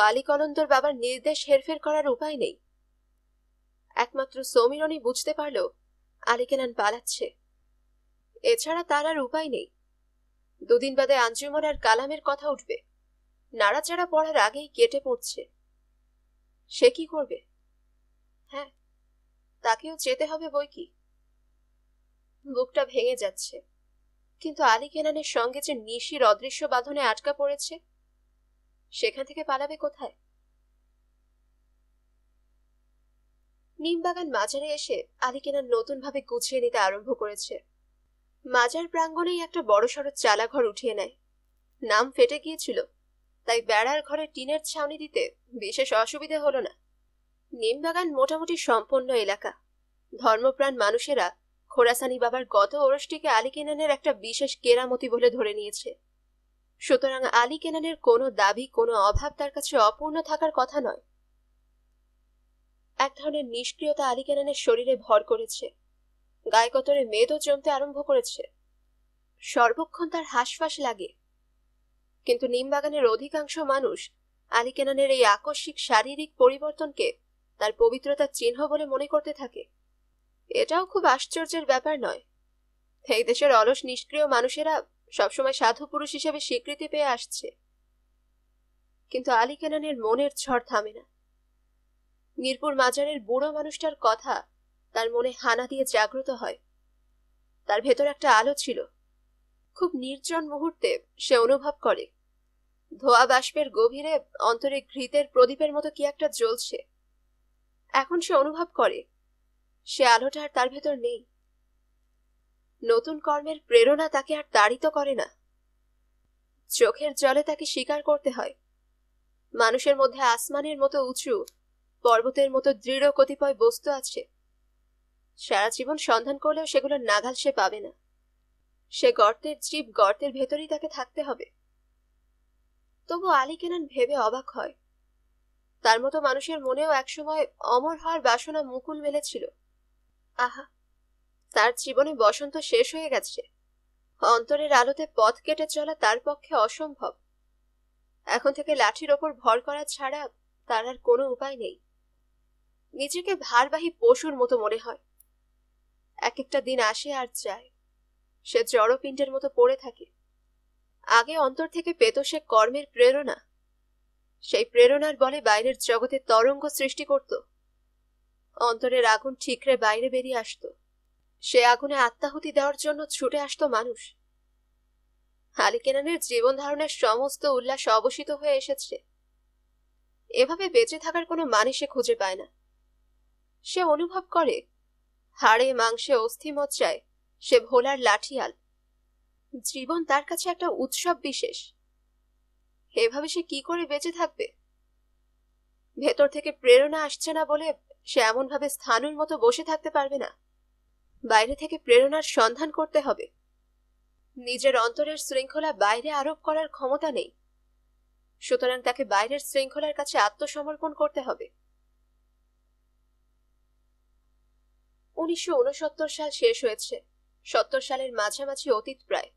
আলী কলন্দর বাবার নির্দেশ হেরফের করার উপায় নেই। একমাত্র সমীরনই বুঝতে পারল আলী কেনান পালাচ্ছে, এছাড়া তার আর উপায় নেই। 2 দিন বাদে আঞ্জুমন আর কালামের কথা উঠবে, নাড়াচাড়া পড়ার আগেই কেটে পড়ছে। সে কি করবে? হ্যাঁ, তাকেও যেতে হবে বই কি। বুকটা ভেঙে যাচ্ছে, কিন্তু আলী কেনানের সঙ্গে যে নিশির অদৃশ্য বাঁধনে আটকা পড়েছে, সেখান থেকে পালাবে কোথায়? নিমবাগান মাজারে এসে আলী কেনান নতুন ভাবে গুছিয়ে নিতে আরম্ভ করেছে। মাজার প্রাঙ্গণেই একটা বড়সড় চালাঘর উঠিয়ে নেয়। নাম ফেটে গিয়েছিল, তাই বেড়ার ঘরে টিনের ছাউনি দিতে বিশেষ অসুবিধে হলো না। নিমবাগান মোটামুটি সম্পন্ন এলাকা। ধর্মপ্রাণ মানুষেরা খোরাসানি বাবার গত ওরসটিকে আলী কেনানের একটা বিশেষ কেরামতি বলে ধরে নিয়েছে। সুতরাং আলী কেনানের কোনো দাবি, কোনো অভাব তার কাছে অপূর্ণ থাকার কথা নয়। এক ধরনের নিষ্ক্রিয়তা আলী কেনানের শরীরে ভর করেছে। গায়ে কতরে মেদও জমতে আরম্ভ করেছে। সর্বক্ষণ তার হাঁসফাঁস লাগে। কিন্তু নিমবাগানের অধিকাংশ মানুষ আলী কেনানের এই আকস্মিক শারীরিক পরিবর্তনকে তার পবিত্রতার চিহ্ন বলে মনে করতে থাকে। এটাও খুব আশ্চর্যের ব্যাপার নয়। এই দেশের অলস নিষ্ক্রিয় মানুষেরা সবসময় সাধু পুরুষ হিসেবে স্বীকৃতি পেয়ে আসছে। কিন্তু আলী কেনানের মনের ঝড় থামে না। মিরপুর মাজারের বুড়ো মানুষটার কথা তার মনে হানা দিয়ে জাগ্রত হয়। তার ভেতর একটা আলো ছিল। খুব নির্জন মুহূর্তে সে অনুভব করে ধোয়া বাষ্পের গভীরে অন্তরে ঘৃতের প্রদীপের মতো কি একটা জ্বলছে। এখন সে অনুভব করে সে আলোটা আর তার ভেতর নেই। নতুন কর্মের প্রেরণা তাকে আর তাড়িত করে না। চোখের জলে তাকে স্বীকার করতে হয় মানুষের মধ্যে আসমানের মতো উঁচু, পর্বতের মতো দৃঢ় কতিপয় বস্তু আছে। সারা জীবন সন্ধান করলেও সেগুলোর নাগাল সে পাবে না। সে গর্তের জীব, গর্তের ভেতরেই তাকে থাকতে হবে। তবু আলী কেনান ভেবে অবাক হয়, তার মতো মানুষের মনেও একসময় অমর হওয়ার বাসনা মুকুল মেলেছিল। আহা, তার জীবনে বসন্ত শেষ হয়ে গেছে। অন্তরের আলোতে পথ কেটে চলা তার পক্ষে অসম্ভব। এখন থেকে লাঠির ওপর ভর করা ছাড়া তার আর কোনো উপায় নেই। নিজেকে ভারবাহী পশুর মতো মনে হয়। এক একটা দিন আসে আর যায়, সে জড়পিণ্ডের মতো পড়ে থাকে। আগে অন্তর থেকে পেত সে কর্মের প্রেরণা। সেই প্রেরণার বলে বাইরের জগতে তরঙ্গ সৃষ্টি করত। অন্তরের আগুন ঠিকরে বাইরে বেরিয়ে আসত। সে আগুনে আত্মাহুতি দেওয়ার জন্য ছুটে আসতো মানুষ। আলী কেনানের জীবন ধারণের সমস্ত উল্লাস অবসিত হয়ে এসেছে। এভাবে বেঁচে থাকার কোনো মানে সে খুঁজে পায় না। সে অনুভব করে হাড়ে মাংসে অস্থিমজ্জায় সে ভোলার লাঠিয়াল। জীবন তার কাছে একটা উৎসব বিশেষ। এভাবে সে কি করে বেঁচে থাকবে? ভেতর থেকে প্রেরণা আসছে না বলে সে এমন ভাবে স্থানুর মতো বসে থাকতে পারবে না। বাইরে থেকে প্রেরণার সন্ধান করতে হবে। নিজের অন্তরের শৃঙ্খলা বাইরে আরোপ করার ক্ষমতা নেই, সুতরাং তাকে বাইরের শৃঙ্খলার কাছে আত্মসমর্পণ করতে হবে। 1969 সাল শেষ হয়েছে। 70 সালের মাঝামাঝি অতীত প্রায়।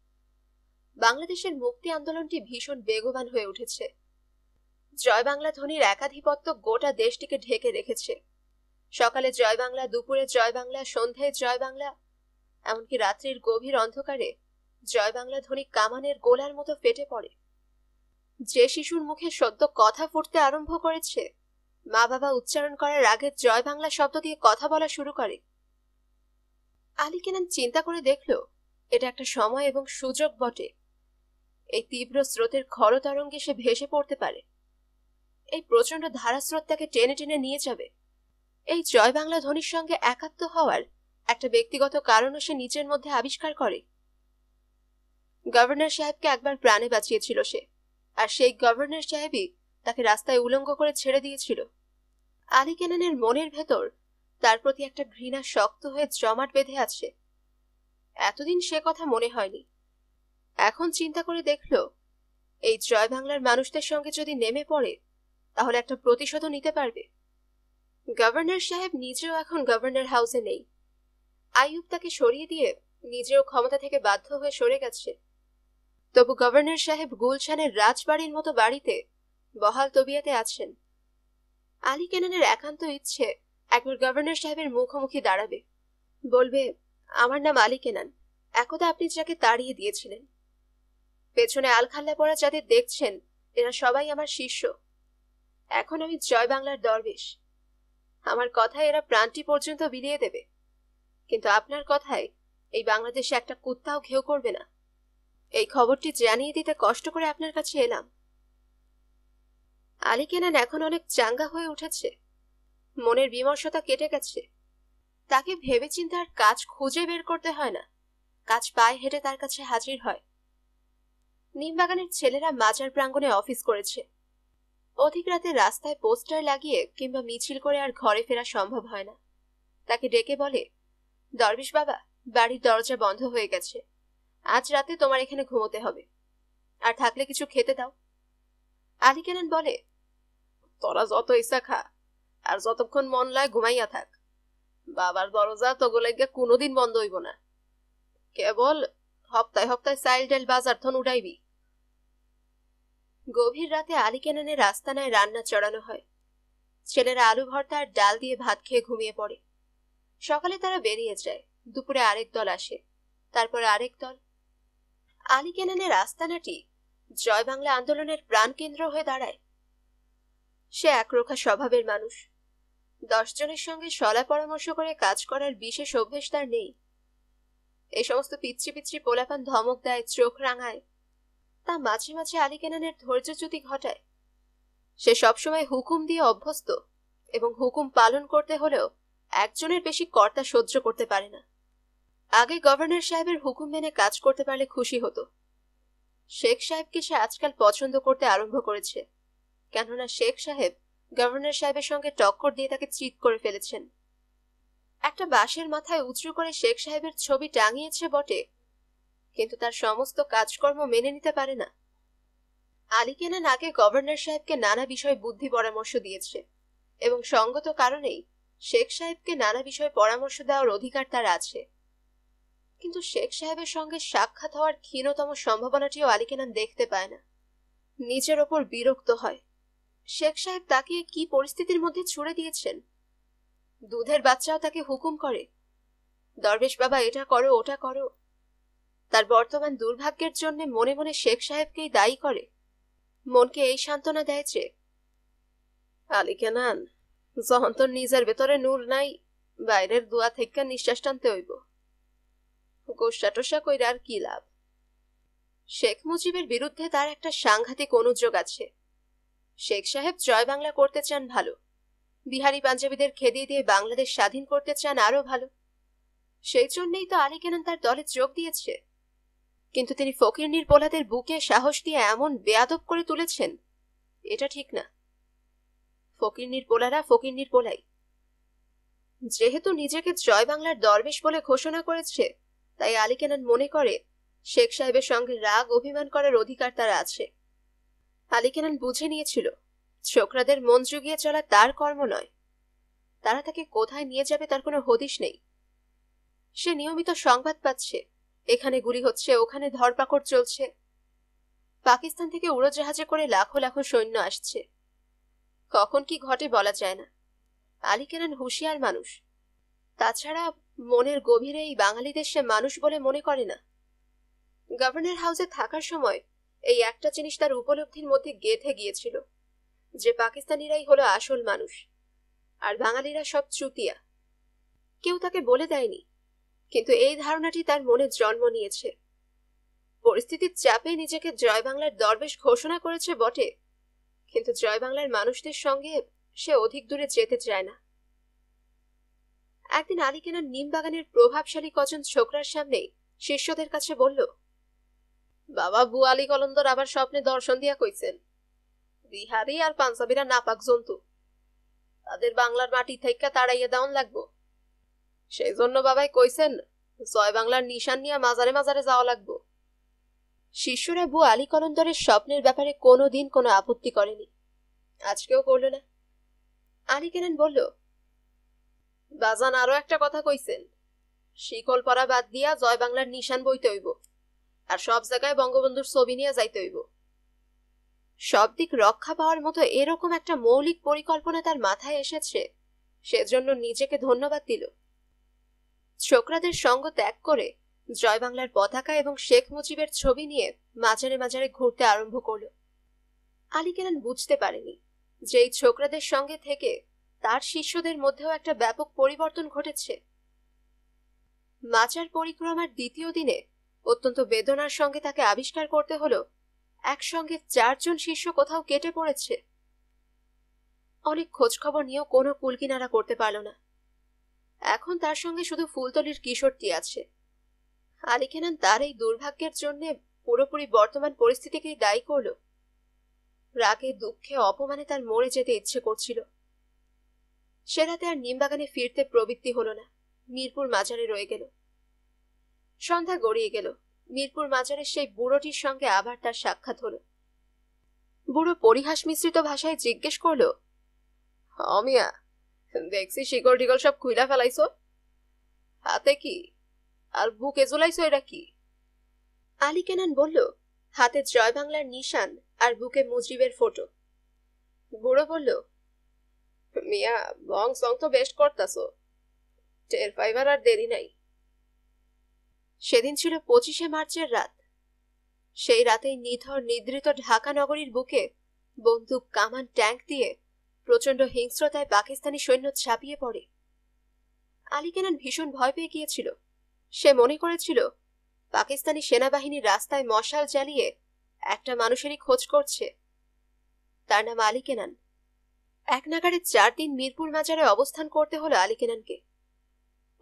বাংলাদেশের মুক্তি আন্দোলনটি ভীষণ বেগবান হয়ে উঠেছে। জয় বাংলা ধ্বনির একাধিপত্য গোটা দেশটিকে ঢেকে রেখেছে। সকালে জয় বাংলা, দুপুরে জয় বাংলা, সন্ধ্যায় জয় বাংলা, এমনকি রাত্রির গভীর অন্ধকারে জয় বাংলা ধ্বনি কামানের গোলার মতো ফেটে পড়ে। যে শিশুর মুখে সদ্য কথা ফুটতে আরম্ভ করেছে, মা বাবা উচ্চারণ করার আগে জয় বাংলা শব্দ দিয়ে কথা বলা শুরু করে। আলী কেনান চিন্তা করে দেখল এটা একটা সময় এবং সুযোগ বটে। এই তীব্র স্রোতের খরতরঙ্গে সে ভেসে পড়তে পারে। এই প্রচন্ড ধারাস্রোত তাকে টেনে টেনে নিয়ে যাবে। এই জয় বাংলা ধ্বনির সঙ্গে একাত্ম হওয়ার একটা ব্যক্তিগত কারণও সে নিজের মধ্যে আবিষ্কার করে। গভর্নর সাহেবকে একবার প্রাণে বাঁচিয়েছিল সে, আর সেই গভর্নর সাহেবই তাকে রাস্তায় উলঙ্গ করে ছেড়ে দিয়েছিল। আলী কেনানের মনের ভেতর তার প্রতি একটা ঘৃণা শক্ত হয়ে জমাট বেঁধে আছে। এতদিন সে কথা মনে হয়নি। এখন চিন্তা করে দেখল এই জয় বাংলার মানুষদের সঙ্গে যদি নেমে পড়ে তাহলে একটা প্রতিশোধও নিতে পারবে। গভর্নর সাহেব নিজেও এখন গভর্নর হাউসে নেই। আইয়ুব তাকে সরিয়ে দিয়ে নিজেও ক্ষমতা থেকে বাধ্য হয়ে সরে গেছে। তবু গভর্নর সাহেব গুলশানের রাজবাড়ির মতো বাড়িতে বহাল তবিয়াতে আছেন। আলী কেনানের একান্ত ইচ্ছে একবার গভর্নর সাহেবের মুখোমুখি দাঁড়াবে, বলবে, আমার নাম আলী কেনান, একদা আপনি যাকে তাড়িয়ে দিয়েছিলেন। পেছনে আলখাল্লা পড়া যাদের দেখছেন এরা সবাই আমার শিষ্য। এখন আমি জয় বাংলার দরবেশ। আমার কথায় এরা প্রাণটি পর্যন্ত বিলিয়ে দেবে, কিন্তু আপনার কথায় এই বাংলাদেশে একটা কুত্তাও ঘেউ করবে না। এই খবরটি জানিয়ে দিতে কষ্ট করে আপনার কাছে এলাম। আলী কেনান এখন অনেক চাঙ্গা হয়ে উঠেছে। মনের বিমর্ষতা কেটে গেছে। তাকে ভেবেচিন্তে আর কাজ খুঁজে বের করতে হয় না, কাজ পায়ে হেঁটে তার কাছে হাজির হয়। নিমবাগানের ছেলেরা মাজার প্রাঙ্গণে অফিস করেছে। অধিক রাতে রাস্তায় পোস্টার লাগিয়ে কিংবা মিছিল করে আর ঘরে ফেরা সম্ভব হয় না। তাকে ডেকে বলে, দরবেশ বাবা, বাড়ির দরজা বন্ধ হয়ে গেছে, আজ রাতে তোমার এখানে ঘুমোতে হবে, আর থাকলে কিছু খেতে দাও। আলী কেনান বলে, তোরা যত ইচ্ছা খা, আর যতক্ষণ মন লয় ঘুমাইয়া থাক। বাবার দরজা তোগুলাইগা কোনোদিন বন্ধ হইব না। কেবল হপ্তায় হপ্তায় চাইল ডাইল বাজার থন উঠাইবি। গভীর রাতে আলী কেনানের আস্তানায় রান্না চড়ানো হয়। ছেলেরা আলু ভর্তা আর ডাল দিয়ে ভাত খেয়ে ঘুমিয়ে পড়ে। সকালে তারা বেরিয়ে যায়। দুপুরে আরেক দল আসে, তারপরে আরেক দল। আলী কেনানের আস্তানাটি জয় বাংলা আন্দোলনের প্রাণকেন্দ্র হয়ে দাঁড়ায়। সে একরোখা স্বভাবের মানুষ। 10 জনের সঙ্গে সলা পরামর্শ করে কাজ করার বিশেষ অভ্যেস তার নেই। এই সমস্ত পিচ্ছি পিচ্ছি পোলাপান ধমক দেয়, চোখ রাঙায়, তা মাঝে মাঝে আলী কেনানের ধৈর্যচ্যুতি ঘটায়। সে সবসময় হুকুম দিয়ে অভ্যস্ত এবং হুকুম পালন করতে হলেও একজনের বেশি কর্তা সহ্য করতে পারে না। আগে গভর্নর সাহেবের হুকুম মেনে কাজ করতে পারলে খুশি হতো। শেখ সাহেবকে সে আজকাল পছন্দ করতে আরম্ভ করেছে, কেননা শেখ সাহেব গভর্নর সাহেবের সঙ্গে টক্কর দিয়ে তাকে চিৎ করে ফেলেছেন। একটা বাঁশের মাথায় উঁচু করে শেখ সাহেবের ছবি টাঙিয়েছে বটে, কিন্তু তার সমস্ত কাজকর্ম মেনে নিতে পারে না। আলী কেনান আগে গভর্নর সাহেবকে নানা বিষয়ে বুদ্ধি পরামর্শ দিয়েছে এবং সঙ্গত কারণেই শেখ সাহেবকে নানা বিষয়ে পরামর্শ দেওয়ার অধিকার তার আছে। কিন্তু শেখ সাহেবের সঙ্গে সাক্ষাৎ হওয়ার ক্ষীণতম সম্ভাবনাটিও আলী কেনান দেখতে পায় না। নিজের ওপর বিরক্ত হয়। শেখ সাহেব তাকে কি পরিস্থিতির মধ্যে ছুড়ে দিয়েছেন। দুধের বাচ্চাও তাকে হুকুম করে, দরবেশ বাবা এটা করো ওটা করো। তার বর্তমান দুর্ভাগ্যের জন্য মনে মনে শেখ সাহেবকেই দায়ী করে। মনকে এই সান্ত্বনা দেয় যে, আলী কেনান, যখন তোর নিজের ভেতরে নূর নাই, বাইরের দোয়া থেকে নিঃশ্বাস টানতে হইব। গোসা টোসা কইরা আর কি লাভ। শেখ মুজিবের বিরুদ্ধে তার একটা সাংঘাতিক অনুযোগ আছে। শেখ সাহেব জয় বাংলা করতে চান ভালো, বিহারি পাঞ্জাবিদের খেদিয়ে দিয়ে বাংলাদেশ স্বাধীন করতে চান আরো ভালো। সেই জন্যই তো আলী কেনান তার দলে যোগ দিয়েছে। কিন্তু তিনি ফকিরনির পোলাদের বুকে সাহস দিয়ে এমন বেয়াদব করে তুলেছেন, এটা ঠিক না। ফকিরনির পোলারা ফকিরনির পোলাই। যেহেতু নিজেকে জয় বাংলার দরবেশ বলে ঘোষণা করেছে, তাই আলী কেনান মনে করে শেখ সাহেবের সঙ্গে রাগ অভিমান করার অধিকার তার আছে। আলী কেনান বুঝে নিয়েছিল ছোকরাদের মন জুগিয়ে চলা তার কর্ম নয়। তারা তাকে কোথায় নিয়ে যাবে তার কোনো হদিশ নেই। সে নিয়মিত সংবাদ পাচ্ছে, এখানে গুলি হচ্ছে, ওখানে ধরপাকড় চলছে। পাকিস্তান থেকে উড়োজাহাজে করে লাখো লাখো সৈন্য আসছে। কখন কি ঘটে বলা যায় না। আলী কেনান হুঁশিয়ার মানুষ। তাছাড়া মনের গভীরে এই বাঙালি দেশে মানুষ বলে মনে করে না। গভর্নর হাউসে থাকার সময় এই একটা জিনিস তার উপলব্ধির মধ্যে গেঁথে গিয়েছিল, যে পাকিস্তানিরাই হলো আসল মানুষ আর বাঙালিরা সব চুতিয়া। কেউ তাকে বলে দেয়নি, কিন্তু এই ধারণাটি তার মনে জন্ম নিয়েছে। পরিস্থিতির চাপে নিজেকে জয় বাংলার দরবেশ ঘোষণা করেছে বটে, কিন্তু জয় বাংলার মানুষদের সঙ্গে সে অধিক দূরে যেতে চায় না। একদিন আলী কেনান নিমবাগানের প্রভাবশালী কজন ছোকরার সামনে শিষ্যদের কাছে বলল, বাবা বু আলী কলন্দর আবার স্বপ্নে দর্শন দিয়া কইছেন বিহারি আর পাঞ্জাবিরা নাপাক জন্তু, তাদের বাংলার মাটি থেকে তাড়াইয়া দেওয়ান লাগবো। সেই জন্য বাবাই কইছেন জয় বাংলার নিশান নিয়ে মাজারে মাজারে যাওয়া লাগবো। শিষ্যরা বু আলী কলন্দরের স্বপ্নের ব্যাপারে কোনোদিন কোনো আপত্তি করেনি, আজকেও করল না। আলী কেনান বলল, বাজান আরো একটা কথা কইছেন, শিকল পরা বাদ দিয়া জয় বাংলার নিশান বইতে হইব, আর সব জায়গায় বঙ্গবন্ধুর ছবি নিয়ে যাইতে হইব। সব দিক রক্ষা পাওয়ার মতো এরকম একটা মৌলিক পরিকল্পনা তার মাথায় এসেছে, সেজন্য নিজেকে ধন্যবাদ দিল। ছোকরাদের সঙ্গ ত্যাগ করে জয় বাংলার পতাকা এবং শেখ মুজিবের ছবি নিয়ে মাজারে মাজারে ঘুরতে আরম্ভ করল। আলী কেনান বুঝতে পারেনি যে এই ছোকরাদের সঙ্গে থেকে তার শিষ্যদের মধ্যেও একটা ব্যাপক পরিবর্তন ঘটেছে। মাজার পরিক্রমার দ্বিতীয় দিনে অত্যন্ত বেদনার সঙ্গে তাকে আবিষ্কার করতে হলো একসঙ্গে 4 জন শিষ্য কোথাও কেটে পড়েছে। অনেক খোঁজ খবর নিয়েও কোনো কুলকিনারা করতে পারল না। এখন তার সঙ্গে শুধু ফুলতলির কিশোরটি আছে। আলী কেনান তার এই দুর্ভাগ্যের জন্য পুরোপুরি বর্তমান পরিস্থিতিকেই দায়ী করল। রাগে দুঃখে অপমানে তার মরে যেতে ইচ্ছে করছিল। সে রাতে আর নিমবাগানে ফিরতে প্রবৃত্তি হলো না, মিরপুর মাজারে রয়ে গেল। সন্ধ্যা গড়িয়ে গেল। মিরপুর মাজারের সেই বুড়োটির সঙ্গে আবার তার সাক্ষাৎ হলো। বুড়ো পরিহাস মিশ্রিত ভাষায় জিজ্ঞেস করল, অমিয়া, দেখছি শিকড় টিকল সব খুইলা ফেলাইছো, হাতে কি আর বুকে ঝুলাইছো, এটা কি? আলী কেনান বলল, হাতে জয় বাংলার নিশান আর বুকে মুজিবের ফটো। বুড়ো বলল, মিয়া বং সং তো বেস্ট করতাছো, টের পাইবার আর দেরি নাই। সেদিন ছিল 25শে মার্চের রাত। সেই রাতেই নিথর নিদ্রিত ঢাকা নগরীর বুকে বন্দুক কামান ট্যাঙ্ক দিয়ে প্রচন্ড হিংস্রতায় পাকিস্তানি সৈন্য ঝাঁপিয়ে পড়ে। আলী কেনান ভীষণ ভয় পেয়ে গিয়েছিল। সে মনে করেছিল পাকিস্তানি সেনাবাহিনী রাস্তায় মশাল জ্বালিয়ে একটা মানুষেরই খোঁজ করছে। তার নাম আলী কেনান। এক নাগাড়ে 4 দিন মিরপুর মাজারে অবস্থান করতে হলো আলী কেনানকে।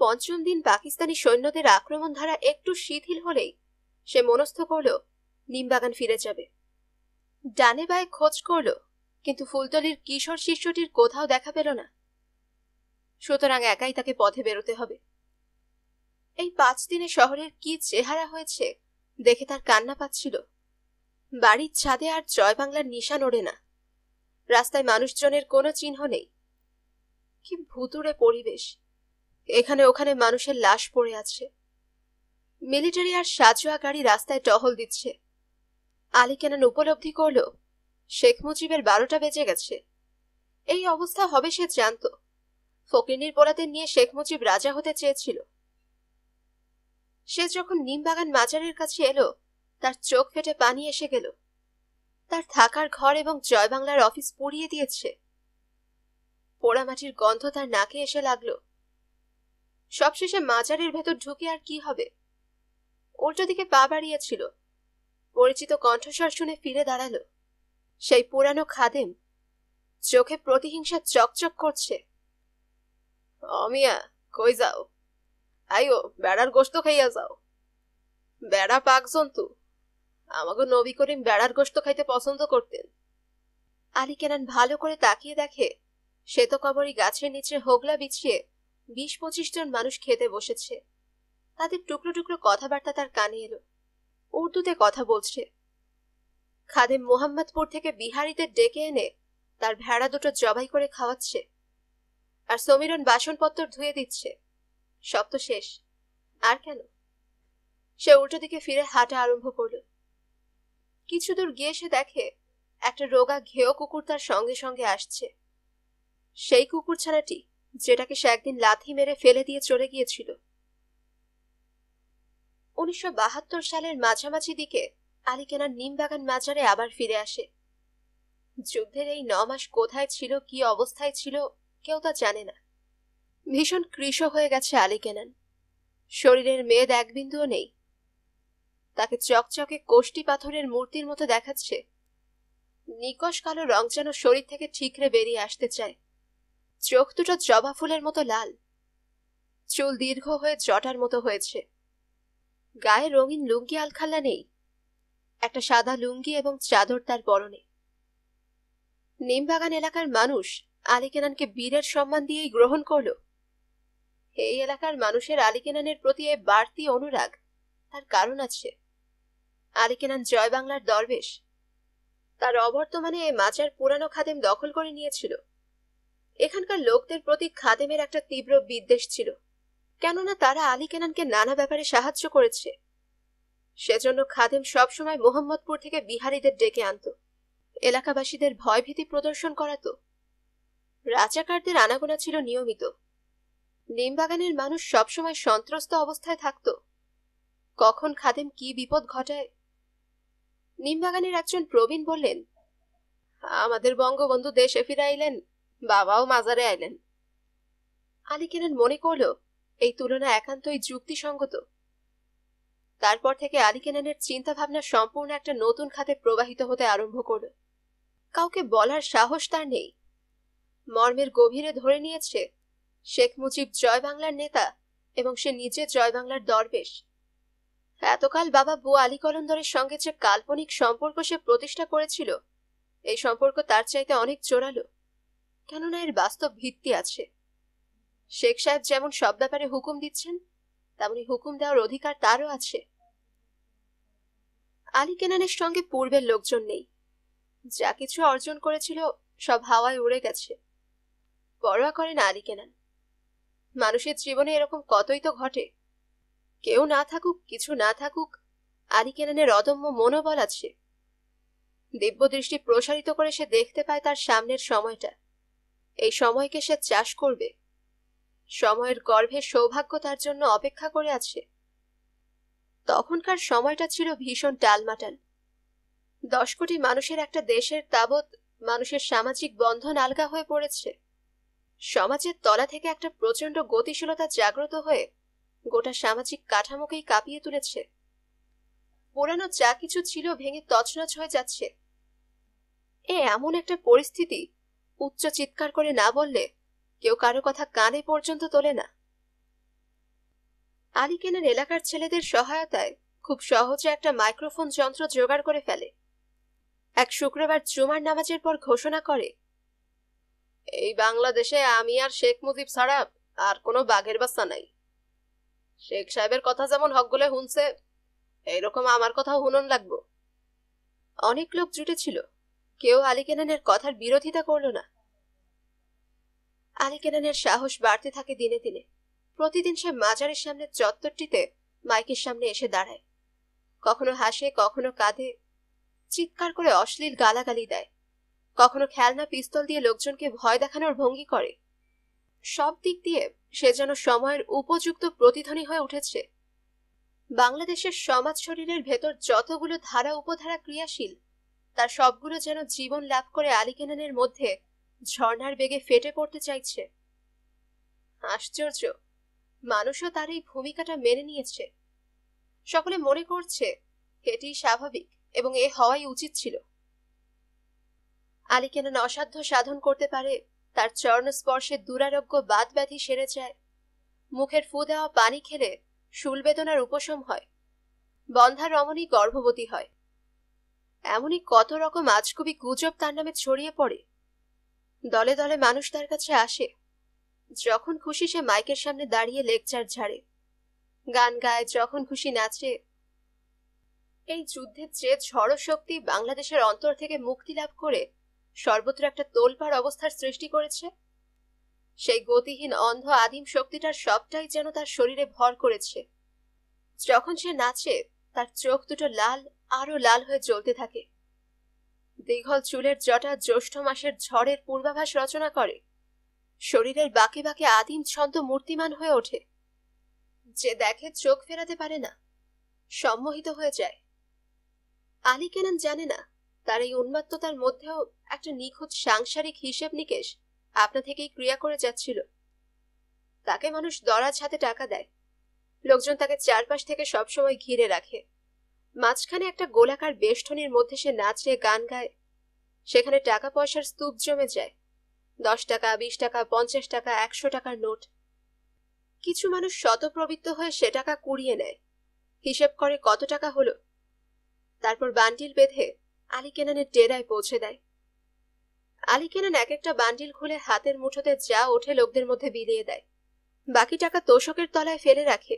5ম দিন পাকিস্তানি সৈন্যদের আক্রমণ ধারা একটু শিথিল হলেই সে মনস্থ করল নিমবাগান ফিরে যাবে। ডানে বায়ে খোঁজ করল, কিন্তু ফুলতলির কিশোর শিষ্যটির কোথাও দেখা পেল না। সুতরাং একাই তাকে পথে বেরোতে হবে। এই 5 দিনে শহরের কি চেহারা হয়েছে দেখে তার কান্না পাচ্ছিল। বাড়ির ছাদে আর জয় বাংলার নিশান ওড়ে না। রাস্তায় মানুষজনের কোনো চিহ্ন নেই। কি ভুতুড়ে পরিবেশ! এখানে ওখানে মানুষের লাশ পড়ে আছে। মিলিটারি আর সাজোয়া গাড়ি রাস্তায় টহল দিচ্ছে। আলী কেনান উপলব্ধি করল শেখ মুজিবের 12টা বেজে গেছে। এই অবস্থা হবে সে জানত। ফকিরনির পোলাদের নিয়ে শেখ মুজিব রাজা হতে চেয়েছিল। সে যখন নিমবাগান মাজারের কাছে এলো, তার চোখ ফেটে পানি এসে গেল। তার থাকার ঘর এবং জয় বাংলার অফিস পুড়িয়ে দিয়েছে। পোড়ামাটির গন্ধ তার নাকে এসে লাগলো। সবশেষে মাজারের ভেতর ঢুকে আর কি হবে? উল্টো দিকে পা বাড়িয়েছিল। পরিচিত কণ্ঠস্বর শুনে ফিরে দাঁড়ালো। সেই পুরানো খাদেম। চোখে প্রতিহিংসা চকচক করছে। অমিয়া, কই যাও? আইও, বেড়ার গোশত খাইয়া যাও। বেড়া পাক জন্তু। আমাকে নবী করিম বেড়ার গোশত খাইতে পছন্দ করতেন। আলী কেনান ভালো করে তাকিয়ে দেখে শ্বেত কবরী গাছের নিচে হোগলা বিছিয়ে 20-25 জন মানুষ খেতে বসেছে। তাদের টুকরো টুকরো কথাবার্তা তার কানে এলো। উর্দুতে কথা বলছে। খাদেম মোহাম্মদপুর থেকে বিহারিদের ডেকে এনে তার ভেড়া দুটো জবাই করে খাওয়াচ্ছে, আর সমীরন বাসনপত্র ধুয়ে দিচ্ছে। সব তো শেষ, আর কেন? সে উল্টো দিকে ফিরে হাঁটা আরম্ভ করল। কিছু দূর গিয়ে সে দেখে একটা রোগা ঘেয় কুকুর তার সঙ্গে সঙ্গে আসছে। সেই কুকুরছানাটি যেটাকে সে একদিন লাথি মেরে ফেলে দিয়ে চলে গিয়েছিল। 1972 সালের মাঝামাঝি দিকে আলী কেনান নিমবাগান মাজারে আবার ফিরে আসে। যুদ্ধের এই 9 মাস কোথায় ছিল, কি অবস্থায় ছিল, কেউ তা জানে না। ভীষণ কৃশ হয়ে গেছে আলী কেনান। শরীরের মেদ এক বিন্দুও নেই। তাকে চকচকে কোষ্টি পাথরের মূর্তির মতো দেখাচ্ছে। নিকশ কালো রং যেন শরীর থেকে ঠিকরে বেরিয়ে আসতে চায়। চোখ দুটো জবা ফুলের মতো লাল। চুল দীর্ঘ হয়ে জটার মতো হয়েছে। গায়ে রঙিন লুঙ্গি আলখাল্লা নেই। একটা সাদা লুঙ্গি এবং চাদর তার পরনে। নিমবাগান এলাকার মানুষ আলী কেনানকে বীরের সম্মান দিয়েই গ্রহণ করল। এই এলাকার মানুষের আলী কেনানের প্রতি এই বাড়তি অনুরাগ, তার কারণ আছে। আলী কেনান জয় বাংলার দরবেশ। তার অবর্তমানে এই মাজার পুরানো খাদেম দখল করে নিয়েছিল। এখানকার লোকদের প্রতি খাদেমের একটা তীব্র বিদ্বেষ ছিল, কেননা তারা আলী কেনানকে নানা ব্যাপারে সাহায্য করেছে। সেজন্য খাদেম সবসময় মোহাম্মদপুর থেকে বিহারীদের ডেকে আনত, এলাকাবাসীদের ভয়ভীতি প্রদর্শন করাত। রাজাকারদের আনাগোনা ছিল নিয়মিত। নিমবাগানের মানুষ সবসময় সন্ত্রস্ত অবস্থায় থাকত। কখন খাদেম কি বিপদ ঘটায়। নিমবাগানের একজন প্রবীণ বললেন, আমাদের বঙ্গবন্ধু দেশে ফিরে আইলেন, বাবাও মাজারে আইলেন। আলী কেনান মনে করল এই তুলনা একান্তই যুক্তিসঙ্গত। তারপর থেকে আলী কেনানের চিন্তা ভাবনা সম্পূর্ণ একটা নতুন খাতে প্রবাহিত হতে আরম্ভ করল। কাউকে বলার সাহস তার নেই। মর্মের গভীরে ধরে নিয়েছে শেখ মুজিব জয় বাংলার নেতা এবং সে নিজে জয় বাংলার দরবেশ। এতকাল বাবা বুয়া আলী কলন্দরের সঙ্গে যে কাল্পনিক সম্পর্ক সে প্রতিষ্ঠা করেছিল, এই সম্পর্ক তার চাইতে অনেক জোরালো, কেননা এর বাস্তব ভিত্তি আছে। শেখ সাহেব যেমন সব ব্যাপারে হুকুম দিচ্ছেন, তেমনি হুকুম দেওয়ার অধিকার তারও আছে। আলী কেনানের সঙ্গে পূর্বের লোকজন নেই। যা কিছু অর্জন করেছিল সব হাওয়ায় উড়ে গেছে। পরোয়া করেন আলী কেনান। মানুষের জীবনে এরকম কতই তো ঘটে। কেউ না থাকুক, কিছু না থাকুক, আলী কেনানের অদম্য মনোবল আছে। দিব্য দৃষ্টি প্রসারিত করে সে দেখতে পায় তার সামনের সময়টা। এই সময়কে সে চাষ করবে। সময়ের গর্ভে সৌভাগ্য তার জন্য অপেক্ষা করে আছে। তখনকার সময়টা ছিল ভীষণ টালমাটাল। 10 কোটি মানুষের একটা দেশের তাবৎ মানুষের সামাজিক বন্ধন আলগা হয়ে পড়েছে। সমাজের তলা থেকে একটা প্রচন্ড গতিশীলতা জাগ্রত হয়ে গোটা সামাজিক কাঠামোকেই কাঁপিয়ে তুলেছে। পুরানো যা কিছু ছিল ভেঙে তছনছ হয়ে যাচ্ছে। এমন একটা পরিস্থিতি উচ্চ চিৎকার করে না বললে কেউ কারো কথা কানে পর্যন্ত তোলে না। আলিকেনার এলাকার ছেলেদের সহায়তায় খুব সহজে একটা মাইক্রোফোন যন্ত্র জোগাড় করে ফেলে। এক শুক্রবার জুমার নামাজের পর ঘোষণা করে, এই বাংলাদেশে আমি আর শেখ মুজিব ছাড়া আর কোনো বাঘের বাচ্চা নাই। শেখ সাহেবের কথা যেমন হক গলে হুনছে, এইরকম আমার কথাও হুনন লাগবো। অনেক লোক জুটেছিল, কেউ আলী কেনানের কথার বিরোধিতা করল না। আলী কেনানের সাহস বাড়তে থাকে দিনে দিনে। প্রতিদিন সে মাজারের সামনে চত্বরটিতে মাইকের সামনে এসে দাঁড়ায়, কখনো হাসে, কখনো কাঁদে, চিৎকার করে অশ্লীল গালাগালি দেয়, কখনো খেলনা পিস্তল দিয়ে লোকজনকে ভয় দেখানোর ভঙ্গি করে। সব দিক দিয়ে সে যেন সময়ের উপযুক্ত প্রতিধ্বনি হয়ে উঠেছে। বাংলাদেশের সমাজ শরীরের ভেতর যতগুলো ধারা উপধারা ক্রিয়াশীল, তার সবগুলো যেন জীবন লাভ করে আলী কেনানের মধ্যে ঝর্ণার বেগে ফেটে পড়তে চাইছে। আশ্চর্য, মানুষও তার এই ভূমিকাটা মেনে নিয়েছে। সকলে মনে করছে এটি স্বাভাবিক এবং এ হওয়াই উচিত ছিল। আলী কেনান অসাধ্য সাধন করতে পারে, তার চরণ স্পর্শে দুরারোগ্য বাত ব্যাধি সেরে যায়, মুখের ফু দেওয়া পানি খেলে শুল বেদনার উপশম হয়, বন্ধা রমণী গর্ভবতী হয়। এমনই কত রকম আজগুবি গুজব তার নামে ছড়িয়ে পড়ে। দলে দলে মানুষ তার কাছে আসে। যখন খুশি সে মাইকের সামনে দাঁড়িয়ে লেকচার ঝাড়ে, গান গায়, যখন খুশি নাচে। এই যুদ্ধের যে ঝড় শক্তি বাংলাদেশের অন্তর থেকে মুক্তি লাভ করে সর্বত্র একটা তোলপাড় অবস্থার সৃষ্টি করেছে, সেই গতিহীন অন্ধ আদিম শক্তিটার সবটাই যেন তার শরীরে ভর করেছে। যখন সে নাচে তার চোখ দুটো লাল, আরো লাল হয়ে জ্বলতে থাকে। দীঘল চুলের জটা জ্যৈষ্ঠ মাসের ঝড়ের পূর্বাভাস রচনা করে। শরীরের বাঁকে বাঁকে আদিম ছন্দ মূর্তিমান হয়ে ওঠে। যে দেখে চোখ ফেরাতে পারে না, সম্মোহিত হয়ে যায়। আলী কেনান জানে না তার এই উন্মাত্ততার মধ্যেও একটা নিখুঁত সাংসারিক হিসেব নিকেশ আপনা থেকেই ক্রিয়া করে যাচ্ছিল। তাকে মানুষ দরাজ হাতে টাকা দেয়, লোকজন তাকে চারপাশ থেকে সবসময় ঘিরে রাখে। মাঝখানে একটা গোলাকার বেষ্টনীর মধ্যে সে নাচে, গান গায়। সেখানে টাকা পয়সার স্তূপ জমে যায়, 10 টাকা, 20 টাকা, 50 টাকা, 100 টাকার নোট। কিছু মানুষ শতপ্রবৃত্ত হয়ে সে টাকা কুড়িয়ে নেয়, হিসেব করে কত টাকা হলো, তারপর বান্ডিল বেঁধে আলী কেনানের ডেরায় পৌঁছে দেয়। আলী কেনান এক একটা বান্ডিল খুলে হাতের মুঠোতে যা ওঠে লোকদের মধ্যে বিলিয়ে দেয়, বাকি টাকা তোষকের তলায় ফেলে রাখে।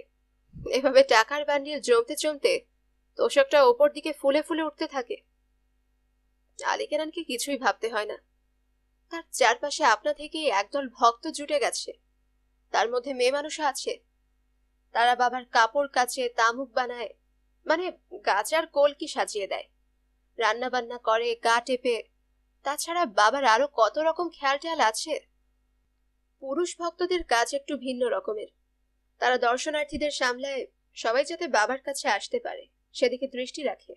এভাবে টাকার বান্ডিল জমতে জমতে তোষকটা ওপর দিকে ফুলে ফুলে উঠতে থাকে। আলী কেনানকে কিছুই ভাবতে হয় না, তার চারপাশে আপনা থেকেই একদল ভক্ত জুটে গেছে। তার মধ্যে মেয়ে মানুষও আছে। তারা বাবার কাপড় কাচে, তামুক বানায়, মানে গাজার কলকি সাজিয়ে দেয়, রান্না বান্না করে, গা টেপে। তাছাড়া বাবার আরো কত রকম খেয়াল টেয়াল আছে। পুরুষ ভক্তদের কাজ একটু ভিন্ন রকমের। তারা দর্শনার্থীদের সামলায়, সবাই যাতে বাবার কাছে আসতে পারে সেদিকে দৃষ্টি রাখে।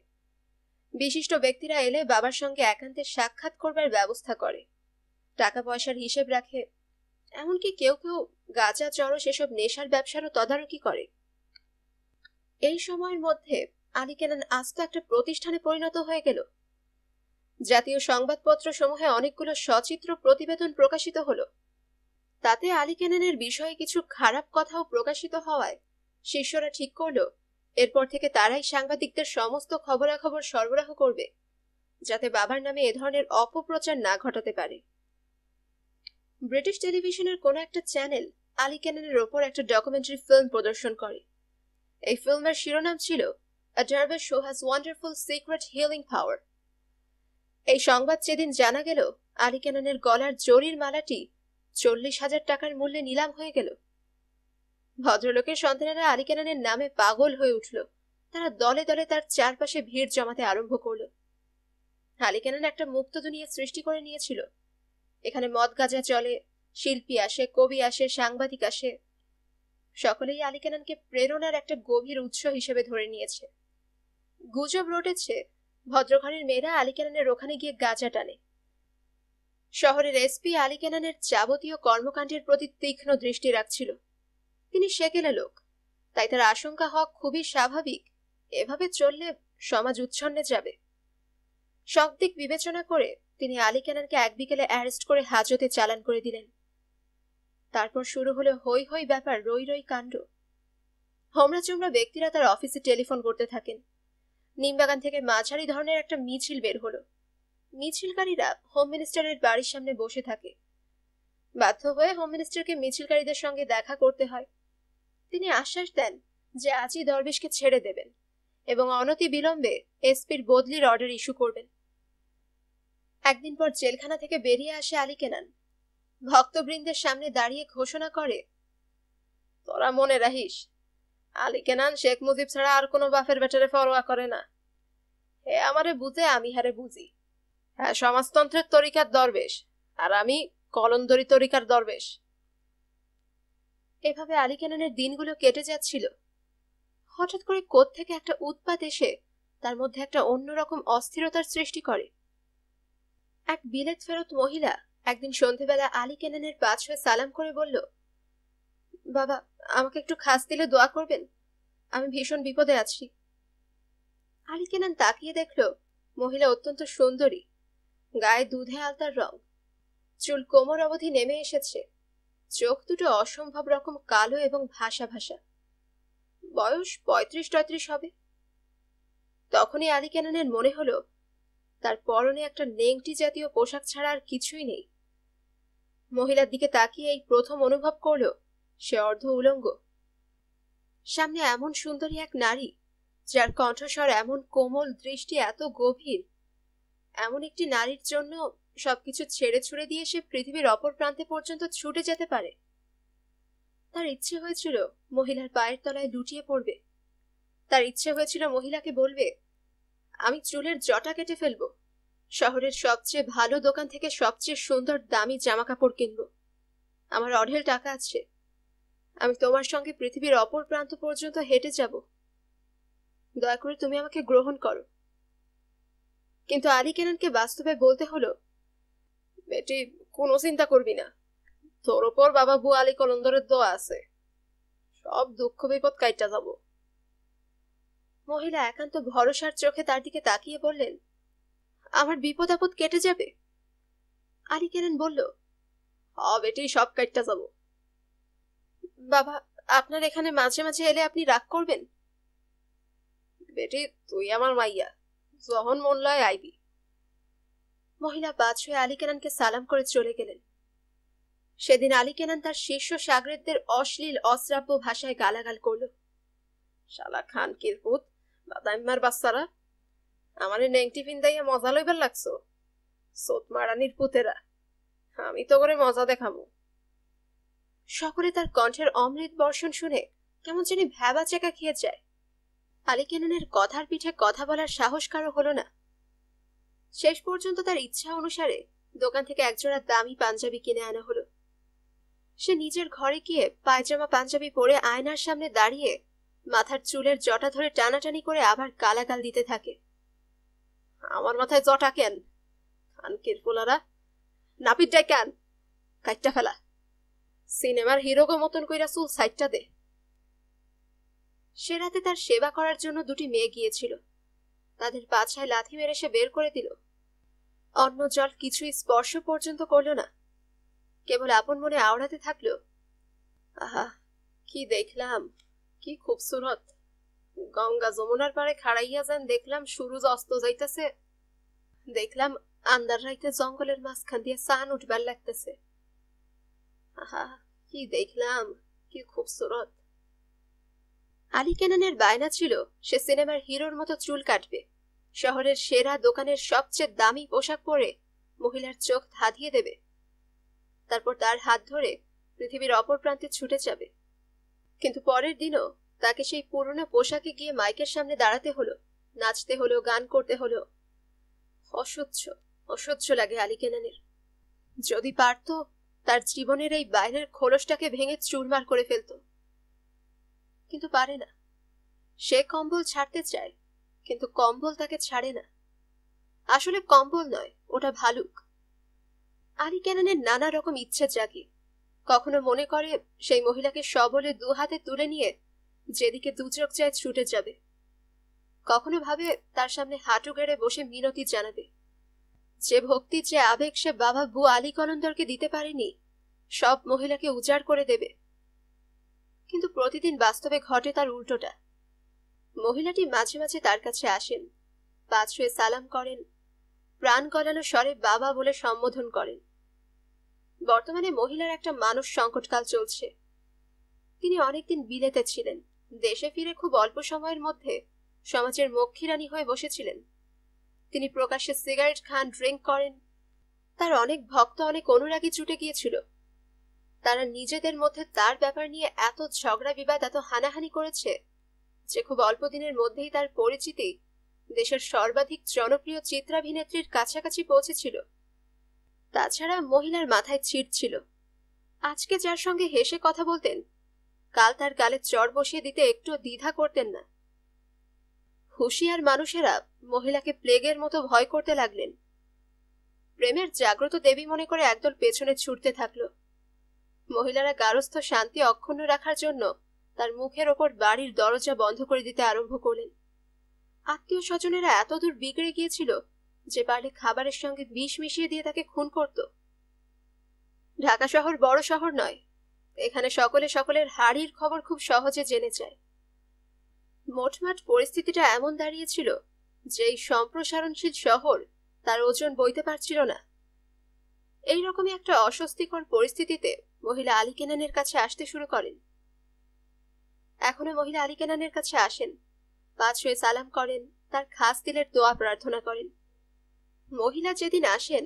বিশিষ্ট ব্যক্তিরা এলে বাবার সঙ্গে একান্তে সাক্ষাৎ করবার ব্যবস্থা করে, টাকা পয়সার হিসেব রাখে। এমনকি কেউ কেউ গাঁজা, চরস এসব নেশার ব্যবসারও তদারকি করে। এই সময়ের মধ্যে আলী কেনান আস্ত একটা প্রতিষ্ঠানে পরিণত হয়ে গেল। জাতীয় সংবাদপত্র সমূহে অনেকগুলো সচিত্র প্রতিবেদন প্রকাশিত হলো। তাতে আলী কেনানের বিষয়ে কিছু খারাপ কথাও প্রকাশিত হওয়ায় শিষ্যরা ঠিক করলো এরপর থেকে তারাই সাংবাদিকদের সমস্ত খবরাখবর সরবরাহ করবে, যাতে বাবার নামে এ ধরনের অপপ্রচার না ঘটাতে পারে। ব্রিটিশ টেলিভিশনের কোন একটা চ্যানেল আলী কেনানের ওপর একটা ডকুমেন্টারি ফিল্ম প্রদর্শন করে। এই ফিল্মের শিরোনাম ছিল A Dervish Who Has Wonderful Secret Healing Power। এই সংবাদ যেদিন জানা গেল, আলী কেনানের গলার জরির মালাটি 40,000 টাকার মূল্যে নিলাম হয়ে গেল। ভদ্রলোকের সন্তানেরা আলী কেনানের নামে পাগল হয়ে উঠল। তারা দলে দলে তার চারপাশে ভিড় জমাতে আরম্ভ করল। আলী কেনান একটা মুক্ত দুনিয়া সৃষ্টি করে নিয়েছিল। এখানে মদ গাঁজা চলে, শিল্পী আসে, কবি আসে, সাংবাদিক আসে। সকলেই আলী কেনানকে প্রেরণার একটা গভীর উৎস হিসেবে ধরে নিয়েছে। গুজব রটেছে ভদ্রঘরের মেয়েরা আলী কেনানের ওখানে গিয়ে গাঁজা টানে, শহরের এসপি আলী কেনানের যাবতীয় কর্মকাণ্ডের প্রতি তীক্ষ্ণ দৃষ্টি রাখছিল। তিনি সেকেলে লোক, তাই তার আশঙ্কা হওয়া খুবই স্বাভাবিক। এভাবে চললে সমাজ উচ্ছন্নে যাবে। সব দিক বিবেচনা করে তিনি আলী কেনানকে এক বিকেলে অ্যারেস্ট করে হাজতে চালান করে দিলেন। তারপর শুরু হলো হই হই ব্যাপার, রই রই কাণ্ড। হোমরা চোমরা ব্যক্তিরা তার অফিসে টেলিফোন করতে থাকেন। নিমবাগান থেকে মাঝারি ধরনের একটা মিছিল বের হলো। মিছিলকারীরা হোম মিনিস্টারের বাড়ির সামনে বসে থাকে। বাধ্য হয়ে হোম মিনিস্টারকে মিছিলকারীদের সঙ্গে দেখা করতে হয়। তিনি আশ্বাস দেন যে আজই দরবেশকে ছেড়ে দেবেন এবং অনতি বিলম্বে এসপির বদলির অর্ডার ইস্যু করবেন। একদিন পর জেলখানা থেকে বেরিয়ে আসে আলী কেনান। ভক্তবৃন্দের সামনে দাঁড়িয়ে ঘোষণা করে, তোরা মনে রাখিস, আলী কেনান শেখ মুজিব ছাড়া আর কোনো বাপের বেটারে পরোয়া করে না। হে আমারে বুঝে, আমি হারে বুঝি। হ্যাঁ, সমাজতন্ত্রের তরিকার দরবেশ, আর আমি কলন্দরি তরিকার দরবেশ। এভাবে আলী কেনানের দিনগুলো কেটে যাচ্ছিল। হঠাৎ করে কোত্থেকে একটা উৎপাত এসে তার মধ্যে একটা অন্যরকম অস্থিরতার সৃষ্টি করে। এক বিলেত ফেরত মহিলা একদিন সন্ধেবেলা আলী কেনানের পা ছুঁয়ে সালাম করে বলল, বাবা, আমাকে একটু খাস দিলে দোয়া করবেন, আমি ভীষণ বিপদে আছি। আলী কেনান তাকিয়ে দেখল মহিলা অত্যন্ত সুন্দরী, গায়ে দুধে আলতার রং, চুল কোমর অবধি নেমে এসেছে, চোখ দুটো অসম্ভব রকম কালো এবং ভাসা ভাসা। বয়স 35-33 হবে। তখনই আলী কেনানের মনে হলো তার পরনে একটা নেংটি জাতীয় পোশাক ছাড়া আর কিছুই নেই। মহিলার দিকে তাকিয়ে এই প্রথম অনুভব করল সে অর্ধ উলঙ্গ। সামনে এমন সুন্দরী এক নারী, যার কণ্ঠস্বর এমন কোমল, দৃষ্টি এত গভীর। এমন একটি নারীর জন্য সবকিছু ছেড়ে ছুড়ে দিয়ে সে পৃথিবীর অপর প্রান্তে পর্যন্ত ছুটে যেতে পারে। তার ইচ্ছে হয়েছিল মহিলার পায়ের তলায় লুটিয়ে পড়বে। তার ইচ্ছে হয়েছিল মহিলাকে বলবে, আমি চুলের জটা কেটে ফেলবো, শহরের সবচেয়ে ভালো দোকান থেকে সবচেয়ে সুন্দর দামি জামা কাপড় কিনবো, আমার অঢেল টাকা আছে, আমি তোমার সঙ্গে পৃথিবীর অপর প্রান্ত পর্যন্ত হেঁটে যাব, দয়া করে তুমি আমাকে গ্রহণ করো। কিন্তু আলী কেনানকে বাস্তবে বলতে হলো, বেটি, কোনো চিন্তা করবি না, তোর ওপর বাবা বু আলী কলন্দরের দোয়া আছে, সব দুঃখ বিপদ কাইটা যাব। মহিলা একান্ত ভরসার চোখে তার দিকে তাকিয়ে বললেন, আমার বিপদ আপদ কেটে যাবে? আলী কেনান বলল, বেটি, সব কাইটা যাব। বাবা, আপনার এখানে মাঝে মাঝে এলে আপনি রাগ করবেন? বেটি, তুই আমার মাইয়া, যখন মন লয় আইবি। মহিলা পা ছুঁয়ে আলী কেনানকে সালাম করে চলে গেলেন। সেদিন আলী কেনান তার শীর্ষ সাগরেদদের অশ্লীল অশ্রাব্য ভাষায় গালাগাল করল। শালা খান কিরপুত, বাদাইম্মার বাচ্চারা, আমারে নেংটি ফিন্দাইয়া মজা লইবার লাগছো? সোত মারানির পুতেরা, আমি তো করে মজা দেখাবো। সকলে তার কণ্ঠের অমৃত বর্ষণ শুনে কেমন জানি ভ্যাবা চেকা খেয়ে যায়। আলী কেনানের কথার পিঠে কথা বলার সাহস কারো হলো না। শেষ পর্যন্ত তার ইচ্ছা অনুসারে দোকান থেকে একজোড়া দামি পাঞ্জাবি কিনে আনা হলো। সে নিজের ঘরে গিয়ে পায়জামা পাঞ্জাবি পরে আয়নার সামনে দাঁড়িয়ে মাথার চুলের জটা ধরে টানাটানি করে আবার গালাগাল দিতে থাকে। আমার মাথায় জটা কেন? খানকির পোলারা, নাপিতটাই কেন? কাইটটা ফেলা, সিনেমার হিরোগো মতন কইরা চুল সাইডটা দে। সে রাতে তার সেবা করার জন্য দুটি মেয়ে গিয়েছিল। তাদের পাছায় লাথি মেরে সে বের করে দিল। অন্ন জল কিছুই স্পর্শ পর্যন্ত করল না, কেবল আপন মনে আওড়াতে থাকলো, আহা, কি দেখলাম, কি খুবসুরত! গঙ্গা যমুনার পারে খাড়াইয়া যান, দেখলাম সূরজ অস্ত যাইতেছে, দেখলাম আন্দার রাইতে জঙ্গলের মাঝখান দিয়ে চান উঠবার লাগতেছে। আহা, কি দেখলাম, কি খুবসুরত! আলী কেনানের বায়না ছিল সে সিনেমার হিরোর মতো চুল কাটবে, শহরের সেরা দোকানের সবচেয়ে দামি পোশাক পরে মহিলার চোখ ধাঁধিয়ে দেবে, তারপর তার হাত ধরে পৃথিবীর অপর প্রান্তে ছুটে যাবে। কিন্তু পরের দিনও তাকে সেই পুরনো পোশাকে গিয়ে মাইকের সামনে দাঁড়াতে হলো, নাচতে হলো, গান করতে হলো। অসহ্য, অসহ্য লাগে আলী কেনানের। যদি পারত তার জীবনের এই বাইরের খোলসটাকে ভেঙে চুরমার করে ফেলত, কিন্তু পারে না। সে কম্বল ছাড়তে চায়, কিন্তু কম্বল তাকে ছাড়ে না। আসলে কম্বল নয়, ওটা ভালুক। আলী কেনানের নানা রকম ইচ্ছা জাগে। কখনো মনে করে সেই মহিলাকে সবলে দু হাতে তুলে নিয়ে যেদিকে দু চোখ চায় ছুটে যাবে, কখনো ভাবে তার সামনে হাঁটু গেড়ে বসে মিনতি জানাবে। যে ভক্তি, যে আবেগ সে বাবা ভু আলী কলন্দরকে দিতে পারেনি, সব মহিলাকে উজাড় করে দেবে। কিন্তু প্রতিদিন বাস্তবে ঘটে তার উল্টোটা। মহিলাটি মাঝে মাঝে তার কাছে আসেন, পা ছুঁয়ে সালাম করেন, প্রাণ গলানো স্বরে বাবা বলে সম্বোধন করেন। বর্তমানে মহিলার একটা মানস সংকটকাল চলছে। তিনি অনেকদিন বিলেতে ছিলেন, দেশে ফিরে খুব অল্প সময়ের মধ্যে সমাজের মক্ষীরানী হয়ে বসেছিলেন। তিনি প্রকাশ্যে সিগারেট খান, ড্রিঙ্ক করেন। তার অনেক ভক্ত, অনেক অনুরাগী জুটে গিয়েছিল। তারা নিজেদের মধ্যে তার ব্যাপার নিয়ে এত ঝগড়া বিবাদ, এত হানাহানি করেছে যে খুব অল্প দিনের মধ্যেই তার পরিচিতি দেশের সর্বাধিক জনপ্রিয় চিত্রাভিনেত্রীর কাছাকাছি পৌঁছেছিল। তাছাড়া মহিলার মাথায় ছিট ছিল। আজকে যার সঙ্গে হেসে কথা বলতেন, কাল তার গালে চড় বসিয়ে দিতে একটু দ্বিধা করতেন না। হুঁশিয়ার মানুষেরা মহিলাকে প্লেগের মতো ভয় করতে লাগলেন। প্রেমের জাগ্রত দেবী মনে করে একদল পেছনে ছুটতে থাকলো। মহিলারা গারস্থ শান্তি অক্ষুণ্ণ রাখার জন্য তার মুখের ওপর বাড়ির দরজা বন্ধ করে দিতে আরম্ভ করলেন। আত্মীয় স্বজনেরা এতদূর বিগড়ে গিয়েছিল যে পারলে খাবারের সঙ্গে বিষ মিশিয়ে দিয়ে তাকে খুন করত। ঢাকা শহর বড় শহর নয়, এখানে সকলে সকলের হাড়ির খবর খুব সহজে জেনে যায়। মোটমাট পরিস্থিতিটা এমন দাঁড়িয়েছিল যে এই সম্প্রসারণশীল শহর তার ওজন বইতে পারছিল না। এইরকমই একটা অস্বস্তিকর পরিস্থিতিতে মহিলা আলী কেনানের কাছে আসতে শুরু করেন। এখনো মহিলা আলী কেনানের কাছে আসেন, পা ছুঁয়ে সালাম করেন, তার খাস দিলের দোয়া প্রার্থনা করেন। মহিলা যেদিন আসেন,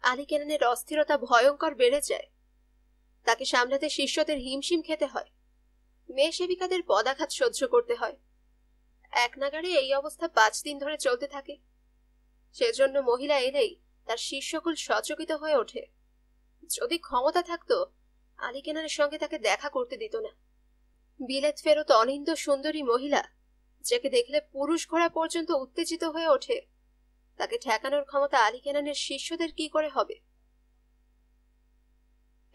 আলী কেনানের অস্থিরতা ভয়ঙ্কর বেড়ে যায়। তাকে সামলাতে শিষ্যদের হিমশিম খেতে হয়, মেয়ে সেবিকাদের পদাঘাত সহ্য করতে হয়। এক নাগাড়ে এই অবস্থা 5 দিন ধরে চলতে থাকে। সেজন্য মহিলা এলেই তার শিষ্যকুল সচকিত হয়ে ওঠে। যদি ক্ষমতা থাকতো, আলী কেনানের সঙ্গে তাকে দেখা করতে দিত না। বিলেত ফেরত অনিন্দ সুন্দরী মহিলা, যাকে দেখলে পুরুষ ঘোড়া পর্যন্ত উত্তেজিত হয়ে ওঠে, তাকে ঠেকানোর ক্ষমতা আলী কেনানের শিষ্যদের কি করে হবে?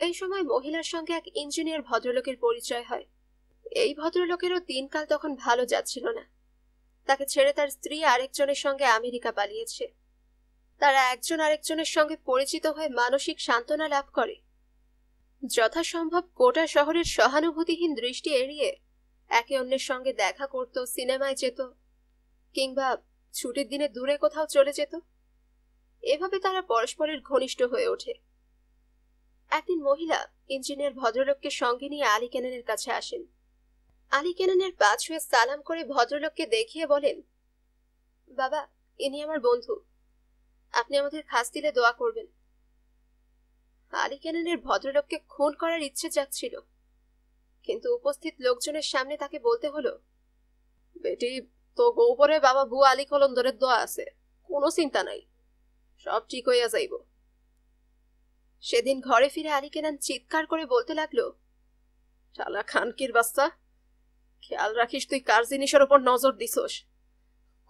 এই সময় মহিলার সঙ্গে এক ইঞ্জিনিয়ার ভদ্রলোকের পরিচয় হয়। এই ভদ্রলোকেরও দিনকাল তখন ভালো যাচ্ছিল না। তাকে ছেড়ে তার স্ত্রী আরেকজনের সঙ্গে আমেরিকা পালিয়েছে। তারা একজন আরেকজনের সঙ্গে পরিচিত হয়ে মানসিক সান্ত্বনা লাভ করে। যথাসম্ভব গোটা শহরের সহানুভূতিহীন দৃষ্টি এড়িয়ে একে অন্যের সঙ্গে দেখা করত, সিনেমায় যেত, কিংবা ছুটির দিনে দূরে কোথাও চলে যেত। এভাবে তারা পরস্পরের ঘনিষ্ঠ হয়ে ওঠে। একদিন মহিলা ইঞ্জিনিয়ার ভদ্রলোককে সঙ্গে নিয়ে আলী কেনানের কাছে আসেন। আলী কেনানের পা ছুঁয়ে সালাম করে ভদ্রলোককে দেখিয়ে বলেন, বাবা, ইনি আমার বন্ধু, আপনি আমাদের খাস দিলে দোয়া করবেন। আলী কেনানের ভদ্রলোককে খুন করার ইচ্ছে জাগছিল, কিন্তু উপস্থিত লোকজনের সামনে তাকে বলতে হলো, বেটি, তো গোপরে বাবা ভু আলী কলন্দরের দোয়া আছে, কোনো চিন্তা নাই, সব ঠিক হইয়া যাইব। সেদিন ঘরে ফিরে আলী কেনান চিৎকার করে বলতে লাগলো, শালা খানকির বাচ্চা, খেয়াল রাখিস তুই কার জিনিসের ওপর নজর দিছস।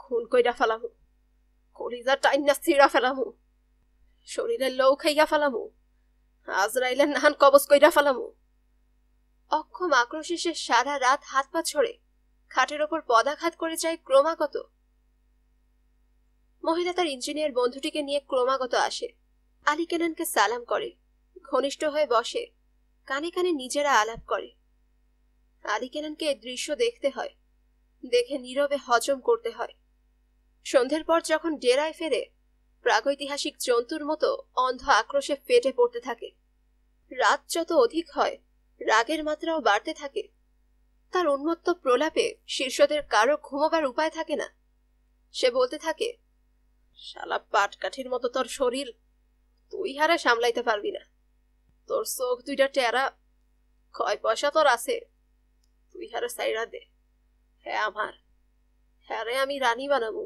খুন কইরা ফেলামু, কলিজা টাইনা ছিঁড়া ফেলামু, শরীরের লৌ খাইয়া ফেলামু, আজরাইলের নাহান কবজ কইরা ফেলামু। অক্ষম আক্রোশে সে সারা রাত হাত পা ছড়ে খাটের ওপর পদাঘাত করে যায় ক্রমাগত। মহিলা তার ইঞ্জিনিয়ার বন্ধুটিকে নিয়ে ক্রমাগত আসে, আলী কেনানকে সালাম করে, ঘনিষ্ঠ হয়ে বসে, কানে কানে নিজেরা আলাপ করে। আলী কেনানকে এই দৃশ্য দেখতে হয়, দেখে নীরবে হজম করতে হয়। সন্ধ্যের পর যখন ডেরায় ফেরে, প্রাগৈতিহাসিক জন্তুর মতো অন্ধ আক্রোশে ফেটে পড়তে থাকে। রাত যত অধিক হয়, রাগের মাত্রাও বাড়তে থাকে। তার উন্মত্ত প্রলাপে শিষ্যদের কারো ঘুমাবার উপায় থাকে না। সে বলতে থাকে, শালা পাটকাঠির মতো তোর শরীর, তুই হারে সামলাইতে পারবি না। তোর চোখ দুইটা টেরা, কয় পয়সা তোর আছে, তুই হারে সাইরা দে। হ্যাঁ আমার, হ্যাঁ রে আমি রানী বানামু,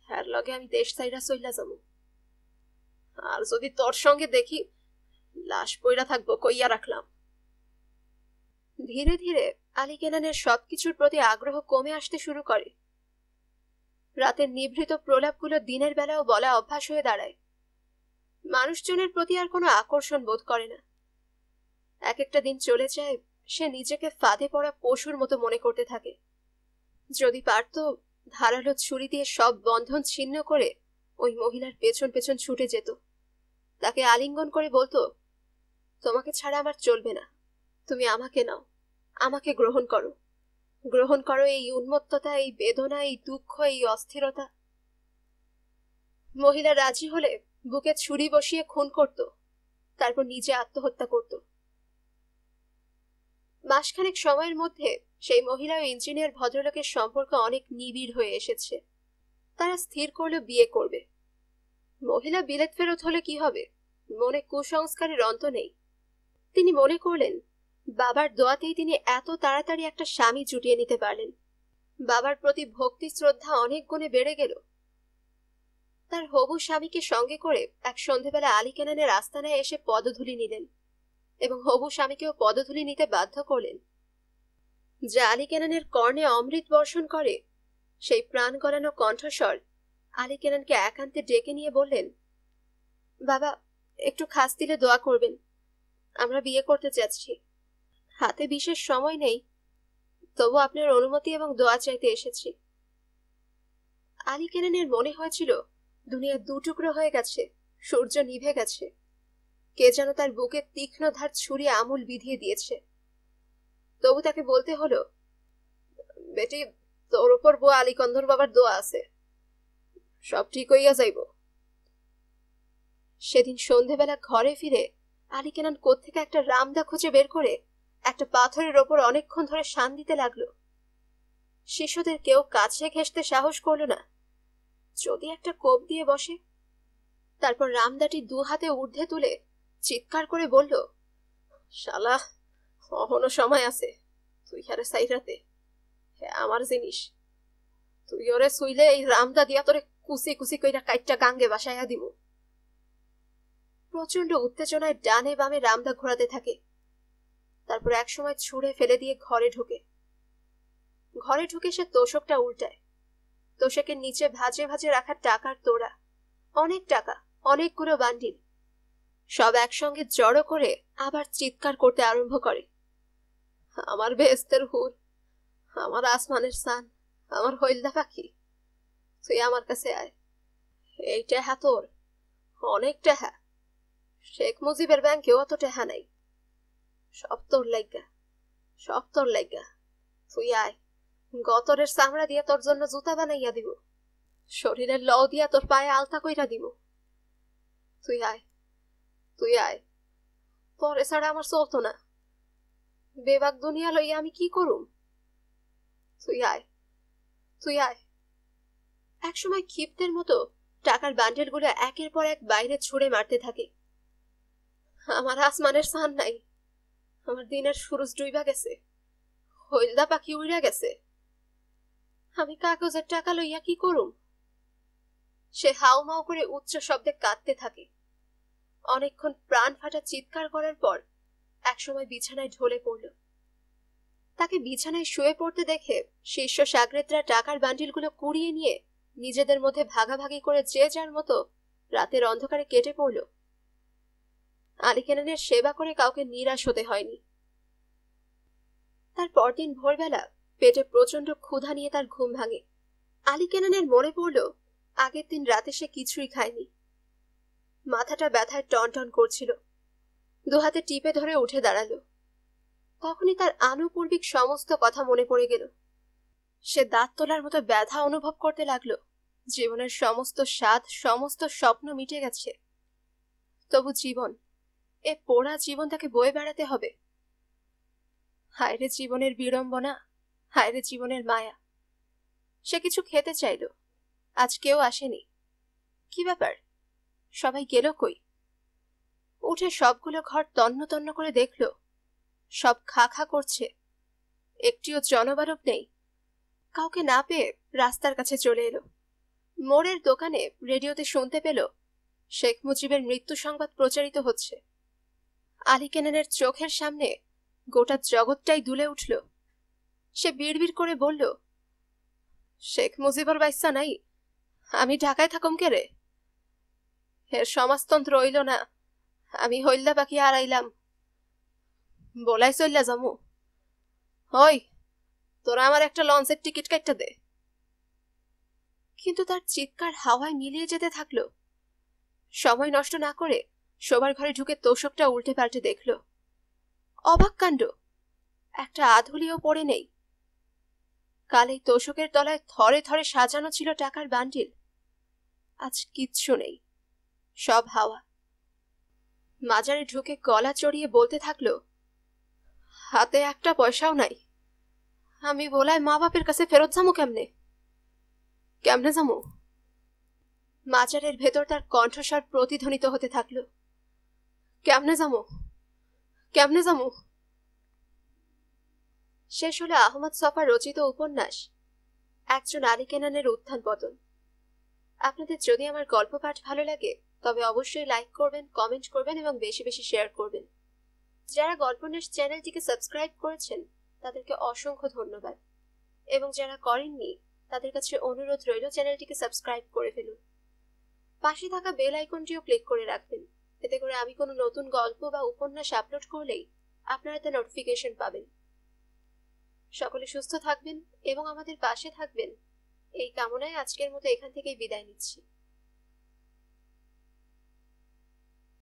হ্যার লগে আমি দেশ সাইরা চইলা যাবো। আর যদি তোর সঙ্গে দেখি, লাশ পইরা থাকবো কইয়া রাখলাম। ধীরে ধীরে আলী কেনানের সবকিছুর প্রতি আগ্রহ কমে আসতে শুরু করে। রাতের নিভৃত প্রলাপগুলো দিনের বেলাও বলা অভ্যাস হয়ে দাঁড়ায়। মানুষজনের প্রতি আর কোনো আকর্ষণ বোধ করে না। এক একটা দিন চলে যায়, সে নিজেকে ফাঁদে পড়া পশুর মতো মনে করতে থাকে। যদি পারত ধারালো ছুরি দিয়ে সব বন্ধন ছিন্ন করে ওই মহিলার পেছন পেছন ছুটে যেত, তাকে আলিঙ্গন করে বলতো, তোমাকে ছাড়া আমার চলবে না, তুমি আমাকে নাও, আমাকে গ্রহণ করো, গ্রহণ করো এই উন্মত্ততা, এই বেদনা, এই দুঃখ, এই অস্থিরতা। মহিলা রাজি হলে বুকে ছুরি বসিয়ে খুন করত, তারপর নিজে আত্মহত্যা করত। মাসখানেক সময়ের মধ্যে সেই মহিলা ও ইঞ্জিনিয়ার ভদ্রলোকের সম্পর্ক অনেক নিবিড় হয়ে এসেছে। তারা স্থির করলো বিয়ে করবে। মহিলা বিলেত ফেরত হলে কি হবে, মনে কুসংস্কারের অন্ত নেই। তিনি মনে করলেন বাবার দোয়াতেই তিনি এত তাড়াতাড়ি একটা স্বামী জুটিয়ে নিতে পারলেন। বাবার প্রতি ভক্তি শ্রদ্ধা অনেক গুণে বেড়ে গেল। তার হবু স্বামীকে সঙ্গে করে এক সন্ধেবেলা আলী কেনানের আস্তানায় এসে পদধূলি নিলেন এবং হবু স্বামীকেও পদধূলি নিতে বাধ্য করলেন। যা আলী কেনানের কর্ণে অমৃত বর্ষণ করে, সেই প্রাণ গলানো কণ্ঠস্বর আলী কেনানকে একান্তে ডেকে নিয়ে বললেন, বাবা, একটু খাস দিলে দোয়া করবেন, আমরা বিয়ে করতে যাচ্ছি। হাতে বিশেষ সময় নেই, তবু আপনার অনুমতি এবং দোয়া চাইতে এসেছি। আলী কেনানের মনে হয়েছিল দুনিয়া দুটুকরো হয়ে গেছে, সূর্য নিভে গেছে। কে যেন তার বুকের তীক্ষ্ণ ধার ছুরি আমূল বিধিয়ে দিয়েছে। তবু তাকে বলতে হলো, বেটি, তোর উপর বুয়া আলীকন্ধর বাবার দোয়া আছে, সব ঠিক হইয়া যাইব। সেদিন সন্ধেবেলা ঘরে ফিরে আলী কেনান কোত্থেকে একটা রামদা খুঁজে বের করে একটা পাথরের ওপর অনেকক্ষণ ধরে শান দিতে লাগলো। শিশুদের কেউ কাছে ঘেঁষতে সাহস করল না, যদি একটা কোপ দিয়ে বসে। তারপর রামদাটি দু হাতে ঊর্ধ্বে তুলে চিৎকার করে বলল, শালা, অহনো সময় আছে, তুই হারে সাইরাতে, হ্যাঁ আমার জিনিস, তুই ওরে শুইলে এই রামদা দিয়া তোরে কুচি কুচি কইরা কাইটটা গাঙ্গে বাসাইয়া দিব। প্রচন্ড উত্তেজনায় ডানে বামে রামদা ঘোরাতে থাকে। তারপর এক সময় ছুঁড়ে ফেলে দিয়ে ঘরে ঢুকে সে তোষকটা উল্টায়। তোষকের নিচে ভাজে ভাজে রাখা টাকার তোড়া, অনেক টাকা, অনেকগুলো বান্ডিল, সব একসঙ্গে জড়ো করে আবার চিৎকার করতে আরম্ভ করে, আমার বেহেস্তের হুর, আমার আসমানের সান, আমার হইলদা পাখি, তুই আমার কাছে আয়, এই টেহা তোর, অনেক টেহা, শেখ মুজিবের ব্যাংকেও অত টেহা নাই, সব তোর লাইগা, সব তোর লাইগা, তুই আয়, গতরের চামড়া দিয়া তোর জন্য জুতা বানাইয়া দিব, শরীরের ল দিয়া তোর পায়ে আলতা কইরা দিব, তুই আয়, তুই আয়, তোর এছাড়া আমার চলতো না, বেবাক দুনিয়া লইয়া আমি কি করুম, তুই আয়, তুই আয়। একসময় ক্ষিপ্তের মতো টাকার বান্ডেল গুলো একের পর এক বাইরে ছুঁড়ে মারতে থাকে। আমার আসমানের সান নাই, আমার দিনের সুরজ ডুইবা গেছে, হইলদা পাখি উড়িয়া গেছে, আমি কাগজের টাকা লইয়া কি করুম। সে হাউমাউ করে উচ্চ শব্দে কাঁদতে থাকে। অনেকক্ষণ প্রাণ ফাটা চিৎকার করার পর একসময় বিছানায় ঢলে পড়ল। তাকে বিছানায় শুয়ে পড়তে দেখে শীর্ষ সাগরেদরা টাকার বান্ডিলগুলো কুড়িয়ে নিয়ে নিজেদের মধ্যে ভাগাভাগি করে যে যার মতো রাতের অন্ধকারে কেটে পড়ল। আলী কেনানের সেবা করে কাউকে নিরাশ হতে হয়নি। তার পরদিন ভোরবেলা পেটে প্রচন্ড ক্ষুধা নিয়ে তার ঘুম ভাঙে। আলী কেনানের মনে পড়ল আগের দিন রাতে সে কিছুই খায়নি। মাথাটা ব্যথায় টনটন করছিল। দুহাতে টিপে ধরে উঠে দাঁড়ালো। তখনই তার আনুপূর্বিক সমস্ত কথা মনে পড়ে গেল। সে দাঁত তোলার মতো ব্যথা অনুভব করতে লাগলো। জীবনের সমস্ত স্বাদ, সমস্ত স্বপ্ন মিটে গেছে। তবু জীবন, এ পোড়া জীবন তাকে বয়ে বেড়াতে হবে। হায়রে জীবনের বিড়ম্বনা, হায়রে জীবনের মায়া। সে কিছু খেতে চাইল, আজ কেউ আসেনি। কি ব্যাপার, সবাই গেল কই? উঠে সবগুলো ঘর তন্ন তন্ন করে দেখল, সব খা খা করছে, একটিও জনবারব নেই। কাউকে না পেয়ে রাস্তার কাছে চলে এলো। মোড়ের দোকানে রেডিওতে শুনতে পেল শেখ মুজিবের মৃত্যু সংবাদ প্রচারিত হচ্ছে। আলী কেনানের চোখের সামনে গোটা জগৎটাই দুলে উঠল। সে বিড়বিড় করে বলল, শেখ মুজিবর বাইসা নাই, আমি ঢাকায় থাকুম কে রে? এর সমাজতন্ত্র হইল না, আমি হইল্লা পাখি হারাইলাম, বলাই চললা যামু। হই, তোরা আমার একটা লঞ্চের টিকিট কাটতে দে। কিন্তু তার চিৎকার হাওয়ায় মিলিয়ে যেতে থাকলো। সময় নষ্ট না করে শোবার ঘরে ঢুকে তোষকটা উল্টে পাল্টে দেখল। অবাক কাণ্ড, একটা আধুলিও পড়ে নেই। কাল এই তোষকের তলায় থরে থরে সাজানো ছিল টাকার বান্ডিল, আজ কিচ্ছু নেই, সব হাওয়া। মাজারে ঢুকে গলা চড়িয়ে বলতে থাকলো, হাতে একটা পয়সাও নাই, আমি বলাই মা বাপের কাছে ফেরত যামু কেমনে, কেমনে যামু? মাজারের ভেতর তার কণ্ঠস্বর প্রতিধ্বনিত হতে থাকলো, কেমনে যামু, কেমনে যামু? শেষ হলো আহমদ ছফার রচিত উপন্যাস একজন আলী কেনানের উত্থান পতন। আপনাদের যদি আমার গল্প পাঠ ভালো লাগে তবে অবশ্যই লাইক করবেন, কমেন্ট করবেন এবং বেশি বেশি শেয়ার করবেন। যারা গল্পন্যাস চ্যানেলটিকে সাবস্ক্রাইব করেছেন তাদেরকে অসংখ্য ধন্যবাদ, এবং যারা করেননি তাদের কাছে অনুরোধ রইল চ্যানেলটিকে সাবস্ক্রাইব করে ফেলুন। পাশে থাকা বেল আইকনটিও ক্লিক করে রাখবেন, এতে করে আমি কোনো নতুন গল্প বা উপন্যাস আপলোড করলেই আপনারা তা নোটিফিকেশন পাবেন। সকলে সুস্থ থাকবেন এবং আমাদের পাশে থাকবেন এই কামনায় আজকের মতো এখান থেকেই বিদায় নিচ্ছি।